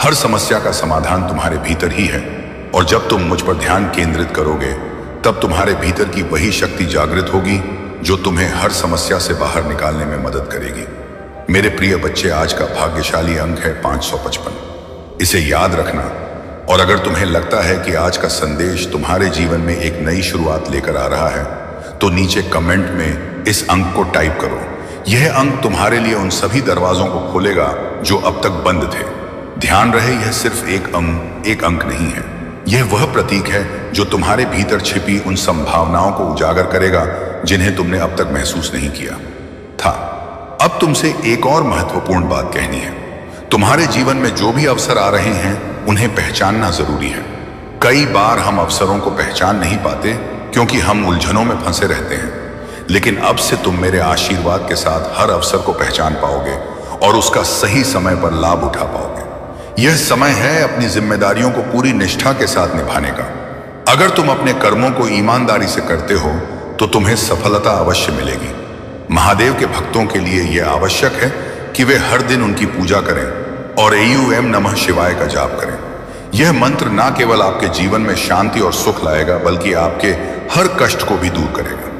हर समस्या का समाधान तुम्हारे भीतर ही है, और जब तुम मुझ पर ध्यान केंद्रित करोगे, तब तुम्हारे भीतर की वही शक्ति जागृत होगी जो तुम्हें हर समस्या से बाहर निकालने में मदद करेगी। मेरे प्रिय बच्चे, आज का भाग्यशाली अंक है 555। इसे याद रखना, और अगर तुम्हें लगता है कि आज का संदेश तुम्हारे जीवन में एक नई शुरुआत लेकर आ रहा है, तो नीचे कमेंट में इस अंक को टाइप करो। यह अंक तुम्हारे लिए उन सभी दरवाजों को खोलेगा जो अब तक बंद थे। ध्यान रहे, यह सिर्फ एक अंक नहीं है। यह वह प्रतीक है जो तुम्हारे भीतर छिपी उन संभावनाओं को उजागर करेगा जिन्हें तुमने अब तक महसूस नहीं किया था। अब तुमसे एक और महत्वपूर्ण बात कहनी है। तुम्हारे जीवन में जो भी अवसर आ रहे हैं, उन्हें पहचानना जरूरी है। कई बार हम अवसरों को पहचान नहीं पाते क्योंकि हम उलझनों में फंसे रहते हैं। लेकिन अब से तुम मेरे आशीर्वाद के साथ हर अवसर को पहचान पाओगे और उसका सही समय पर लाभ उठा पाओगे। यह समय है अपनी जिम्मेदारियों को पूरी निष्ठा के साथ निभाने का। अगर तुम अपने कर्मों को ईमानदारी से करते हो, तो तुम्हें सफलता अवश्य मिलेगी। महादेव के भक्तों के लिए यह आवश्यक है कि वे हर दिन उनकी पूजा करें और AUM नमः शिवाय का जाप करें। यह मंत्र ना केवल आपके जीवन में शांति और सुख लाएगा, बल्कि आपके हर कष्ट को भी दूर करेगा।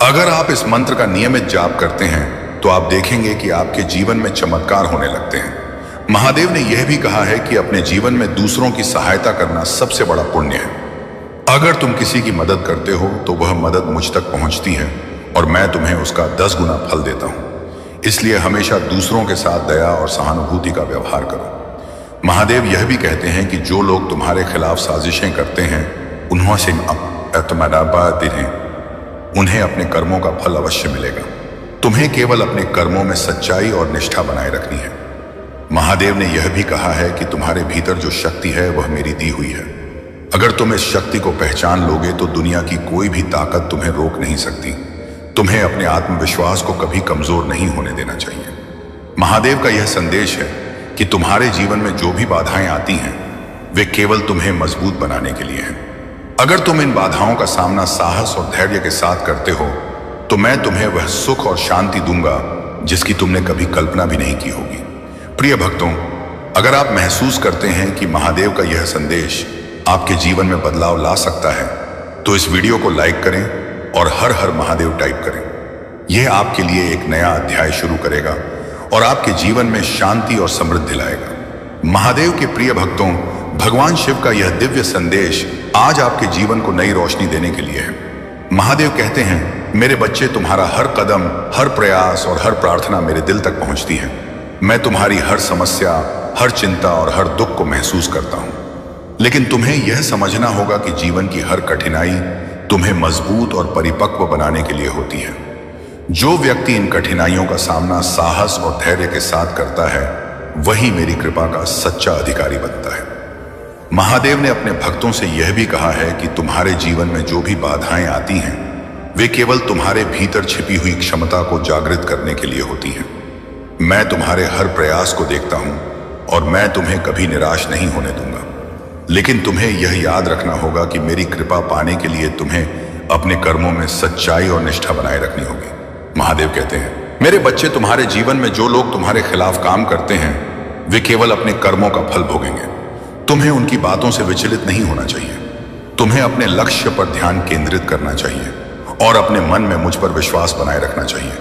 अगर आप इस मंत्र का नियमित जाप करते हैं, तो आप देखेंगे कि आपके जीवन में चमत्कार होने लगते हैं। महादेव ने यह भी कहा है कि अपने जीवन में दूसरों की सहायता करना सबसे बड़ा पुण्य है। अगर तुम किसी की मदद करते हो, तो वह मदद मुझ तक पहुंचती है और मैं तुम्हें उसका 10 गुना फल देता हूं। इसलिए हमेशा दूसरों के साथ दया और सहानुभूति का व्यवहार करो। महादेव यह भी कहते हैं कि जो लोग तुम्हारे खिलाफ साजिशें करते हैं, उन्हें उन्हें अपने कर्मों का फल अवश्य मिलेगा। तुम्हें केवल अपने कर्मों में सच्चाई और निष्ठा बनाए रखनी है। महादेव ने यह भी कहा है कि तुम्हारे भीतर जो शक्ति है, वह मेरी दी हुई है। अगर तुम इस शक्ति को पहचान लोगे, तो दुनिया की कोई भी ताकत तुम्हें रोक नहीं सकती। तुम्हें अपने आत्मविश्वास को कभी कमजोर नहीं होने देना चाहिए। महादेव का यह संदेश है कि तुम्हारे जीवन में जो भी बाधाएं आती हैं, वे केवल तुम्हें मजबूत बनाने के लिए हैं। अगर तुम इन बाधाओं का सामना साहस और धैर्य के साथ करते हो, तो मैं तुम्हें वह सुख और शांति दूंगा जिसकी तुमने कभी कल्पना भी नहीं की होगी। प्रिय भक्तों, अगर आप महसूस करते हैं कि महादेव का यह संदेश आपके जीवन में बदलाव ला सकता है, तो इस वीडियो को लाइक करें और हर हर महादेव टाइप करें। यह आपके लिए एक नया अध्याय शुरू करेगा और आपके जीवन में शांति और समृद्धि लाएगा। महादेव के प्रिय भक्तों, भगवान शिव का यह दिव्य संदेश आज आपके जीवन को नई रोशनी देने के लिए है। महादेव कहते हैं, मेरे बच्चे, तुम्हारा हर कदम, हर प्रयास और हर प्रार्थना मेरे दिल तक पहुंचती है। मैं तुम्हारी हर समस्या, हर चिंता और हर दुख को महसूस करता हूं। लेकिन तुम्हें यह समझना होगा कि जीवन की हर कठिनाई तुम्हें मजबूत और परिपक्व बनाने के लिए होती है। जो व्यक्ति इन कठिनाइयों का सामना साहस और धैर्य के साथ करता है, वही मेरी कृपा का सच्चा अधिकारी बनता है। महादेव ने अपने भक्तों से यह भी कहा है कि तुम्हारे जीवन में जो भी बाधाएं आती हैं, वे केवल तुम्हारे भीतर छिपी हुई क्षमता को जागृत करने के लिए होती हैं। मैं तुम्हारे हर प्रयास को देखता हूं और मैं तुम्हें कभी निराश नहीं होने दूंगा। लेकिन तुम्हें यह याद रखना होगा कि मेरी कृपा पाने के लिए तुम्हें अपने कर्मों में सच्चाई और निष्ठा बनाए रखनी होगी। महादेव कहते हैं, मेरे बच्चे, तुम्हारे जीवन में जो लोग तुम्हारे खिलाफ काम करते हैं, वे केवल अपने कर्मों का फल भोगेंगे। तुम्हें उनकी बातों से विचलित नहीं होना चाहिए। तुम्हें अपने लक्ष्य पर ध्यान केंद्रित करना चाहिए और अपने मन में मुझ पर विश्वास बनाए रखना चाहिए।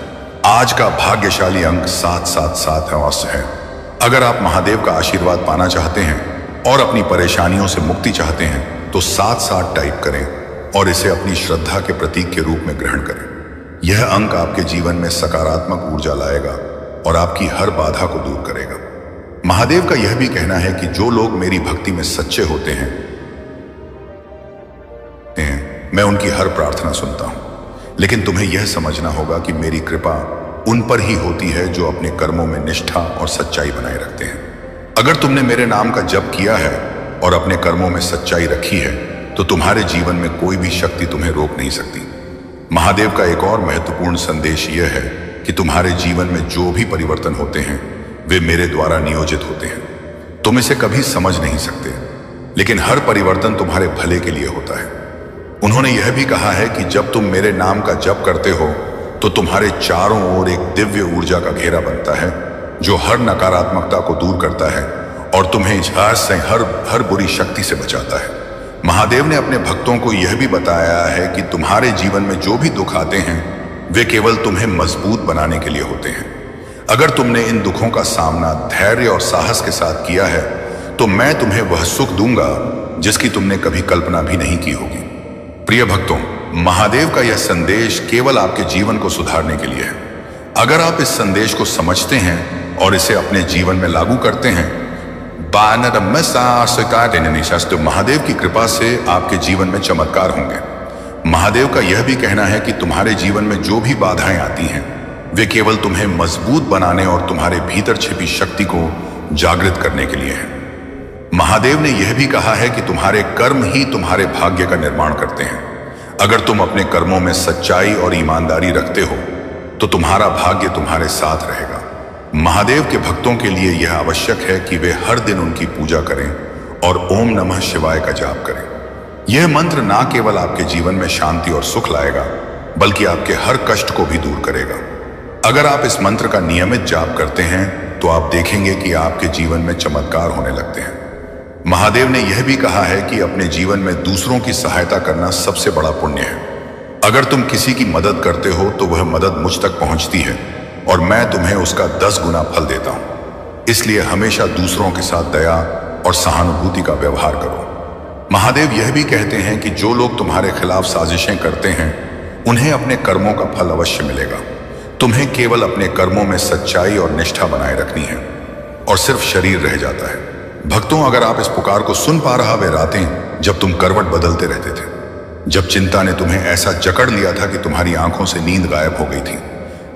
आज का भाग्यशाली अंक 777 अवश्य है। अगर आप महादेव का आशीर्वाद पाना चाहते हैं और अपनी परेशानियों से मुक्ति चाहते हैं, तो 77 टाइप करें और इसे अपनी श्रद्धा के प्रतीक के रूप में ग्रहण करें। यह अंक आपके जीवन में सकारात्मक ऊर्जा लाएगा और आपकी हर बाधा को दूर करेगा। महादेव का यह भी कहना है कि जो लोग मेरी भक्ति में सच्चे होते हैं, मैं उनकी हर प्रार्थना सुनता हूं। लेकिन तुम्हें यह समझना होगा कि मेरी कृपा उन पर ही होती है जो अपने कर्मों में निष्ठा और सच्चाई बनाए रखते हैं। अगर तुमने मेरे नाम का जप किया है और अपने कर्मों में सच्चाई रखी है तो तुम्हारे जीवन में कोई भी शक्ति तुम्हें रोक नहीं सकती। महादेव का एक और महत्वपूर्ण संदेश यह है कि तुम्हारे जीवन में जो भी परिवर्तन होते हैं वे मेरे द्वारा नियोजित होते हैं। तुम इसे कभी समझ नहीं सकते, लेकिन हर परिवर्तन तुम्हारे भले के लिए होता है। उन्होंने यह भी कहा है कि जब तुम मेरे नाम का जप करते हो तो तुम्हारे चारों ओर एक दिव्य ऊर्जा का घेरा बनता है जो हर नकारात्मकता को दूर करता है और तुम्हें इजहार से हर बुरी शक्ति से बचाता है। महादेव ने अपने भक्तों को यह भी बताया है कि तुम्हारे जीवन में जो भी दुख आते हैं वे केवल तुम्हें मजबूत बनाने के लिए होते हैं। अगर तुमने इन दुखों का सामना धैर्य और साहस के साथ किया है तो मैं तुम्हें वह सुख दूंगा जिसकी तुमने कभी कल्पना भी नहीं की होगी। प्रिय भक्तों, महादेव का यह संदेश केवल आपके जीवन को सुधारने के लिए है। अगर आप इस संदेश को समझते हैं और इसे अपने जीवन में लागू करते हैं तो महादेव की कृपा से आपके जीवन में चमत्कार होंगे। महादेव का यह भी कहना है कि तुम्हारे जीवन में जो भी बाधाएं आती हैं वे केवल तुम्हें मजबूत बनाने और तुम्हारे भीतर छिपी शक्ति को जागृत करने के लिए हैं। महादेव ने यह भी कहा है कि तुम्हारे कर्म ही तुम्हारे भाग्य का निर्माण करते हैं। अगर तुम अपने कर्मों में सच्चाई और ईमानदारी रखते हो तो तुम्हारा भाग्य तुम्हारे साथ रहेगा। महादेव के भक्तों के लिए यह आवश्यक है कि वे हर दिन उनकी पूजा करें और ओम नमः शिवाय का जाप करें। यह मंत्र ना केवल आपके जीवन में शांति और सुख लाएगा बल्कि आपके हर कष्ट को भी दूर करेगा। अगर आप इस मंत्र का नियमित जाप करते हैं तो आप देखेंगे कि आपके जीवन में चमत्कार होने लगते हैं। महादेव ने यह भी कहा है कि अपने जीवन में दूसरों की सहायता करना सबसे बड़ा पुण्य है। अगर तुम किसी की मदद करते हो तो वह मदद मुझ तक पहुंचती है और मैं तुम्हें उसका 10 गुना फल देता हूं। इसलिए हमेशा दूसरों के साथ दया और सहानुभूति का व्यवहार करो। महादेव यह भी कहते हैं कि जो लोग तुम्हारे खिलाफ साजिशें करते हैं उन्हें अपने कर्मों का फल अवश्य मिलेगा। तुम्हें केवल अपने कर्मों में सच्चाई और निष्ठा बनाए रखनी है और सिर्फ शरीर रह जाता है। भक्तों, अगर आप इस पुकार को सुन पा रहा वे रातें जब तुम करवट बदलते रहते थे, जब चिंता ने तुम्हें ऐसा जकड़ लिया था कि तुम्हारी आंखों से नींद गायब हो गई थी,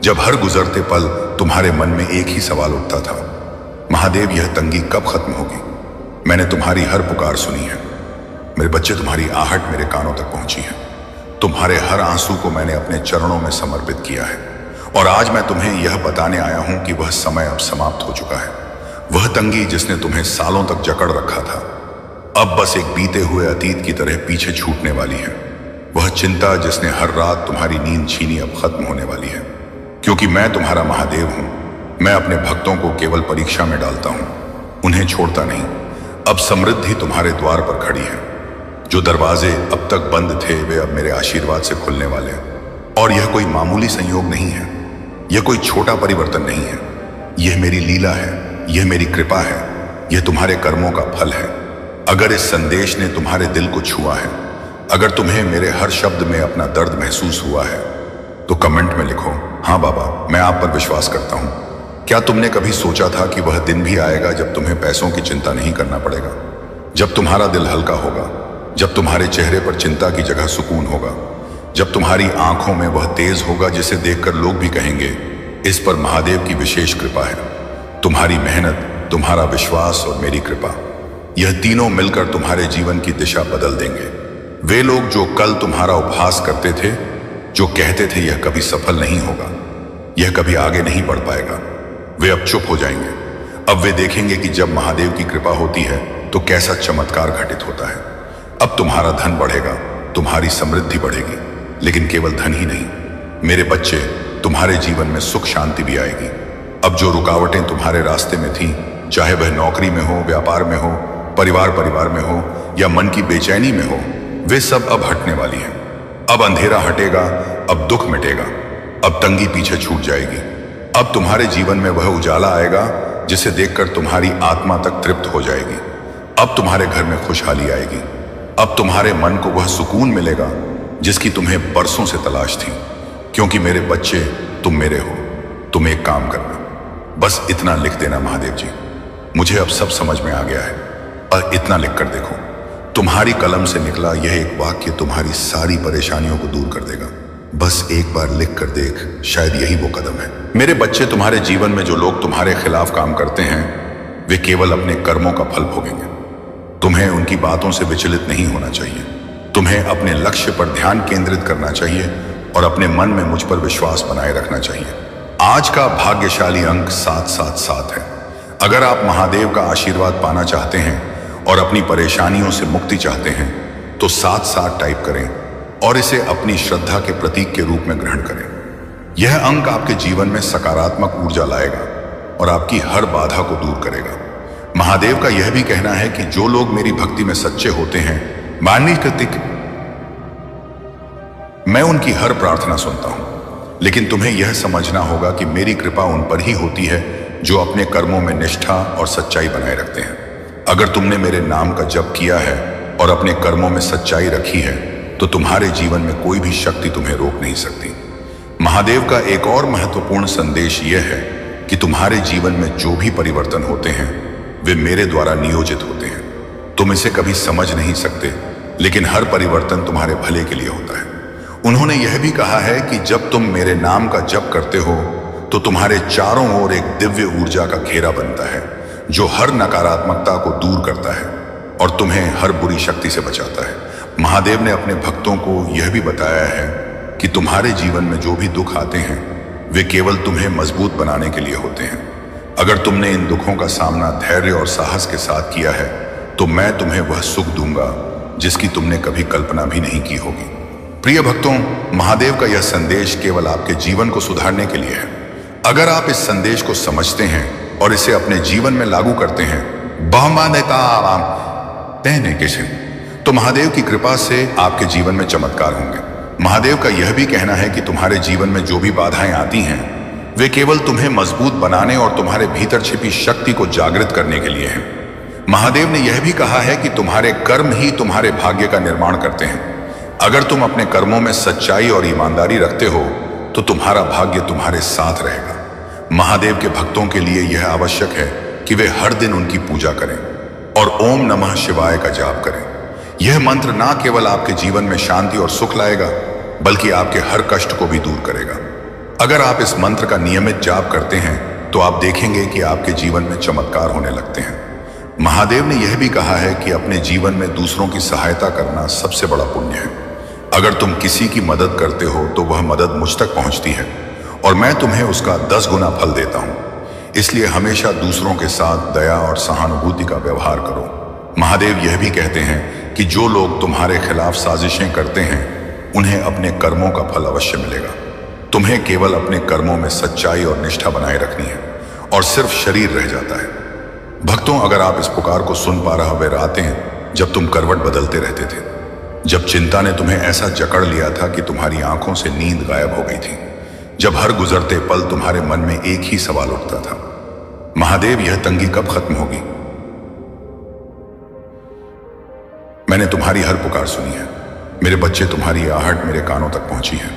जब हर गुजरते पल तुम्हारे मन में एक ही सवाल उठता था, महादेव यह तंगी कब खत्म होगी? मैंने तुम्हारी हर पुकार सुनी है मेरे बच्चे, तुम्हारी आहट मेरे कानों तक पहुंची है। तुम्हारे हर आंसू को मैंने अपने चरणों में समर्पित किया है और आज मैं तुम्हें यह बताने आया हूं कि वह समय अब समाप्त हो चुका है। वह तंगी जिसने तुम्हें सालों तक जकड़ रखा था अब बस एक बीते हुए अतीत की तरह पीछे छूटने वाली है। वह चिंता जिसने हर रात तुम्हारी नींद छीनी अब खत्म होने वाली है, क्योंकि मैं तुम्हारा महादेव हूं। मैं अपने भक्तों को केवल परीक्षा में डालता हूं, उन्हें छोड़ता नहीं। अब समृद्धि तुम्हारे द्वार पर खड़ी है। जो दरवाजे अब तक बंद थे वे अब मेरे आशीर्वाद से खुलने वाले हैं। और यह कोई मामूली संयोग नहीं है, यह कोई छोटा परिवर्तन नहीं है, यह मेरी लीला है, यह मेरी कृपा है, यह तुम्हारे कर्मों का फल है। अगर इस संदेश ने तुम्हारे दिल को छुआ है, अगर तुम्हें मेरे हर शब्द में अपना दर्द महसूस हुआ है तो कमेंट में लिखो, हाँ बाबा, मैं आप पर विश्वास करता हूं। क्या तुमने कभी सोचा था कि वह दिन भी आएगा जब तुम्हें पैसों की चिंता नहीं करना पड़ेगा, जब तुम्हारा दिल हल्का होगा, जब तुम्हारे चेहरे पर चिंता की जगह सुकून होगा, जब तुम्हारी आंखों में वह तेज होगा जिसे देखकर लोग भी कहेंगे इस पर महादेव की विशेष कृपा है। तुम्हारी मेहनत, तुम्हारा विश्वास और मेरी कृपा, यह तीनों मिलकर तुम्हारे जीवन की दिशा बदल देंगे। वे लोग जो कल तुम्हारा उपहास करते थे, जो कहते थे यह कभी सफल नहीं होगा, यह कभी आगे नहीं बढ़ पाएगा, वे अब चुप हो जाएंगे। अब वे देखेंगे कि जब महादेव की कृपा होती है तो कैसा चमत्कार घटित होता है। अब तुम्हारा धन बढ़ेगा, तुम्हारी समृद्धि बढ़ेगी, लेकिन केवल धन ही नहीं मेरे बच्चे, तुम्हारे जीवन में सुख शांति भी आएगी। अब जो रुकावटें तुम्हारे रास्ते में थीं, चाहे वह नौकरी में हो, व्यापार में हो, परिवार में हो या मन की बेचैनी में हो, वे सब अब हटने वाली हैं। अब अंधेरा हटेगा, अब दुख मिटेगा, अब तंगी पीछे छूट जाएगी। अब तुम्हारे जीवन में वह उजाला आएगा जिसे देखकर तुम्हारी आत्मा तक तृप्त हो जाएगी। अब तुम्हारे घर में खुशहाली आएगी। अब तुम्हारे मन को वह सुकून मिलेगा जिसकी तुम्हें बरसों से तलाश थी। क्योंकि मेरे बच्चे, तुम मेरे हो। तुम एक काम करना, बस इतना लिख देना, महादेव जी मुझे अब सब समझ में आ गया है, और इतना लिख कर देखो। तुम्हारी कलम से निकला यह एक वाक्य तुम्हारी सारी परेशानियों को दूर कर देगा। बस एक बार लिख कर देख, शायद यही वो कदम है। मेरे बच्चे, तुम्हारे जीवन में जो लोग तुम्हारे खिलाफ काम करते हैं वे केवल अपने कर्मों का फल भोगेंगे। तुम्हें उनकी बातों से विचलित नहीं होना चाहिए। तुम्हें अपने लक्ष्य पर ध्यान केंद्रित करना चाहिए और अपने मन में मुझ पर विश्वास बनाए रखना चाहिए। आज का भाग्यशाली अंक 777 है। अगर आप महादेव का आशीर्वाद पाना चाहते हैं और अपनी परेशानियों से मुक्ति चाहते हैं तो 77 टाइप करें और इसे अपनी श्रद्धा के प्रतीक के रूप में ग्रहण करें। यह अंक आपके जीवन में सकारात्मक ऊर्जा लाएगा और आपकी हर बाधा को दूर करेगा। महादेव का यह भी कहना है कि जो लोग मेरी भक्ति में सच्चे होते हैं, माननीय कृतिक, मैं उनकी हर प्रार्थना सुनता हूं। लेकिन तुम्हें यह समझना होगा कि मेरी कृपा उन पर ही होती है जो अपने कर्मों में निष्ठा और सच्चाई बनाए रखते हैं। अगर तुमने मेरे नाम का जप किया है और अपने कर्मों में सच्चाई रखी है तो तुम्हारे जीवन में कोई भी शक्ति तुम्हें रोक नहीं सकती। महादेव का एक और महत्वपूर्ण संदेश यह है कि तुम्हारे जीवन में जो भी परिवर्तन होते हैं वे मेरे द्वारा नियोजित होते हैं। तुम इसे कभी समझ नहीं सकते, लेकिन हर परिवर्तन तुम्हारे भले के लिए होता है। उन्होंने यह भी कहा है कि जब तुम मेरे नाम का जप करते हो तो तुम्हारे चारों ओर एक दिव्य ऊर्जा का घेरा बनता है जो हर नकारात्मकता को दूर करता है और तुम्हें हर बुरी शक्ति से बचाता है। महादेव ने अपने भक्तों को यह भी बताया है कि तुम्हारे जीवन में जो भी दुख आते हैं वे केवल तुम्हें मजबूत बनाने के लिए होते हैं। अगर तुमने इन दुखों का सामना धैर्य और साहस के साथ किया है तो मैं तुम्हें वह सुख दूंगा जिसकी तुमने कभी कल्पना भी नहीं की होगी। प्रिय भक्तों, महादेव का यह संदेश केवल आपके जीवन को सुधारने के लिए है। अगर आप इस संदेश को समझते हैं और इसे अपने जीवन में लागू करते हैं तो महादेव की कृपा से आपके जीवन में चमत्कार होंगे। महादेव का यह भी कहना है कि तुम्हारे जीवन में जो भी बाधाएं आती हैं वे केवल तुम्हें मजबूत बनाने और तुम्हारे भीतर छिपी शक्ति को जागृत करने के लिए हैं। महादेव ने यह भी कहा है कि तुम्हारे कर्म ही तुम्हारे भाग्य का निर्माण करते हैं। अगर तुम अपने कर्मों में सच्चाई और ईमानदारी रखते हो तो तुम्हारा भाग्य तुम्हारे साथ रहेगा। महादेव के भक्तों के लिए यह आवश्यक है कि वे हर दिन उनकी पूजा करें और ओम नमः शिवाय का जाप करें। यह मंत्र ना केवल आपके जीवन में शांति और सुख लाएगा बल्कि आपके हर कष्ट को भी दूर करेगा। अगर आप इस मंत्र का नियमित जाप करते हैं तो आप देखेंगे कि आपके जीवन में चमत्कार होने लगते हैं। महादेव ने यह भी कहा है कि अपने जीवन में दूसरों की सहायता करना सबसे बड़ा पुण्य है। अगर तुम किसी की मदद करते हो तो वह मदद मुझ तक पहुंचती है और मैं तुम्हें उसका 10 गुना फल देता हूं। इसलिए हमेशा दूसरों के साथ दया और सहानुभूति का व्यवहार करो। महादेव यह भी कहते हैं कि जो लोग तुम्हारे खिलाफ साजिशें करते हैं उन्हें अपने कर्मों का फल अवश्य मिलेगा। तुम्हें केवल अपने कर्मों में सच्चाई और निष्ठा बनाए रखनी है और सिर्फ शरीर रह जाता है। भक्तों, अगर आप इस पुकार को सुन पा रहे वे रातें जब तुम करवट बदलते रहते थे, जब चिंता ने तुम्हें ऐसा जकड़ लिया था कि तुम्हारी आंखों से नींद गायब हो गई थी, जब हर गुजरते पल तुम्हारे मन में एक ही सवाल उठता था, महादेव यह तंगी कब खत्म होगी? मैंने तुम्हारी हर पुकार सुनी है। मेरे बच्चे, तुम्हारी आहट मेरे कानों तक पहुंची है।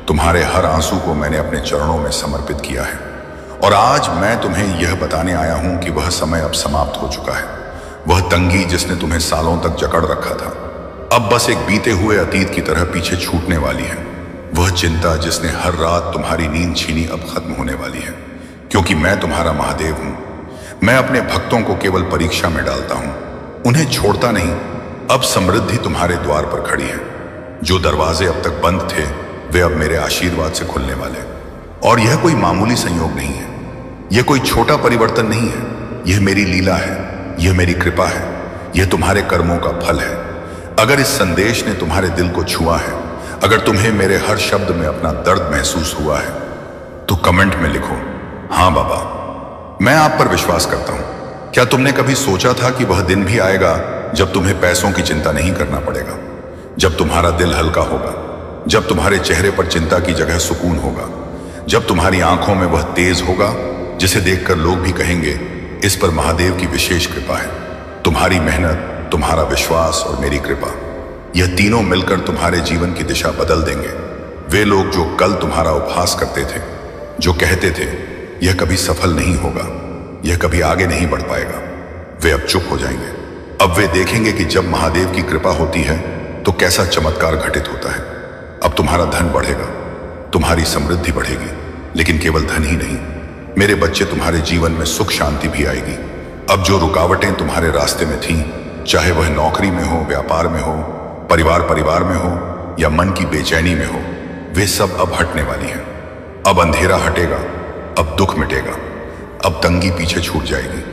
तुम्हारे हर आंसू को मैंने अपने चरणों में समर्पित किया है और आज मैं तुम्हें यह बताने आया हूं कि वह समय अब समाप्त हो चुका है। वह तंगी जिसने तुम्हें सालों तक जकड़ रखा था अब बस एक बीते हुए अतीत की तरह पीछे छूटने वाली है। वह चिंता जिसने हर रात तुम्हारी नींद छीनी अब खत्म होने वाली है, क्योंकि मैं तुम्हारा महादेव हूं। मैं अपने भक्तों को केवल परीक्षा में डालता हूं, उन्हें छोड़ता नहीं। अब समृद्धि तुम्हारे द्वार पर खड़ी है। जो दरवाजे अब तक बंद थे वे अब मेरे आशीर्वाद से खुलने वाले। और यह कोई मामूली संयोग नहीं है, यह कोई छोटा परिवर्तन नहीं है, यह मेरी लीला है, यह मेरी कृपा है, यह तुम्हारे कर्मों का फल है। अगर इस संदेश ने तुम्हारे दिल को छुआ है, अगर तुम्हें मेरे हर शब्द में अपना दर्द महसूस हुआ है तो कमेंट में लिखो, हाँ बाबा, मैं आप पर विश्वास करता हूं। क्या तुमने कभी सोचा था कि वह दिन भी आएगा जब तुम्हें पैसों की चिंता नहीं करना पड़ेगा, जब तुम्हारा दिल हल्का होगा, जब तुम्हारे चेहरे पर चिंता की जगह सुकून होगा, जब तुम्हारी आंखों में वह तेज होगा जिसे देखकर लोग भी कहेंगे इस पर महादेव की विशेष कृपा है। तुम्हारी मेहनत, तुम्हारा विश्वास और मेरी कृपा, यह तीनों मिलकर तुम्हारे जीवन की दिशा बदल देंगे। वे लोग जो कल तुम्हारा उपहास करते थे, जो कहते थे यह कभी सफल नहीं होगा, यह कभी आगे नहीं बढ़ पाएगा, वे अब चुप हो जाएंगे। अब वे देखेंगे कि जब महादेव की कृपा होती है तो कैसा चमत्कार घटित होता है। अब तुम्हारा धन बढ़ेगा, तुम्हारी समृद्धि बढ़ेगी, लेकिन केवल धन ही नहीं, मेरे बच्चे, तुम्हारे जीवन में सुख शांति भी आएगी। अब जो रुकावटें तुम्हारे रास्ते में थीं, चाहे वह नौकरी में हो, व्यापार में हो, परिवार में हो या मन की बेचैनी में हो, वे सब अब हटने वाली हैं। अब अंधेरा हटेगा, अब दुख मिटेगा, अब तंगी पीछे छूट जाएगी।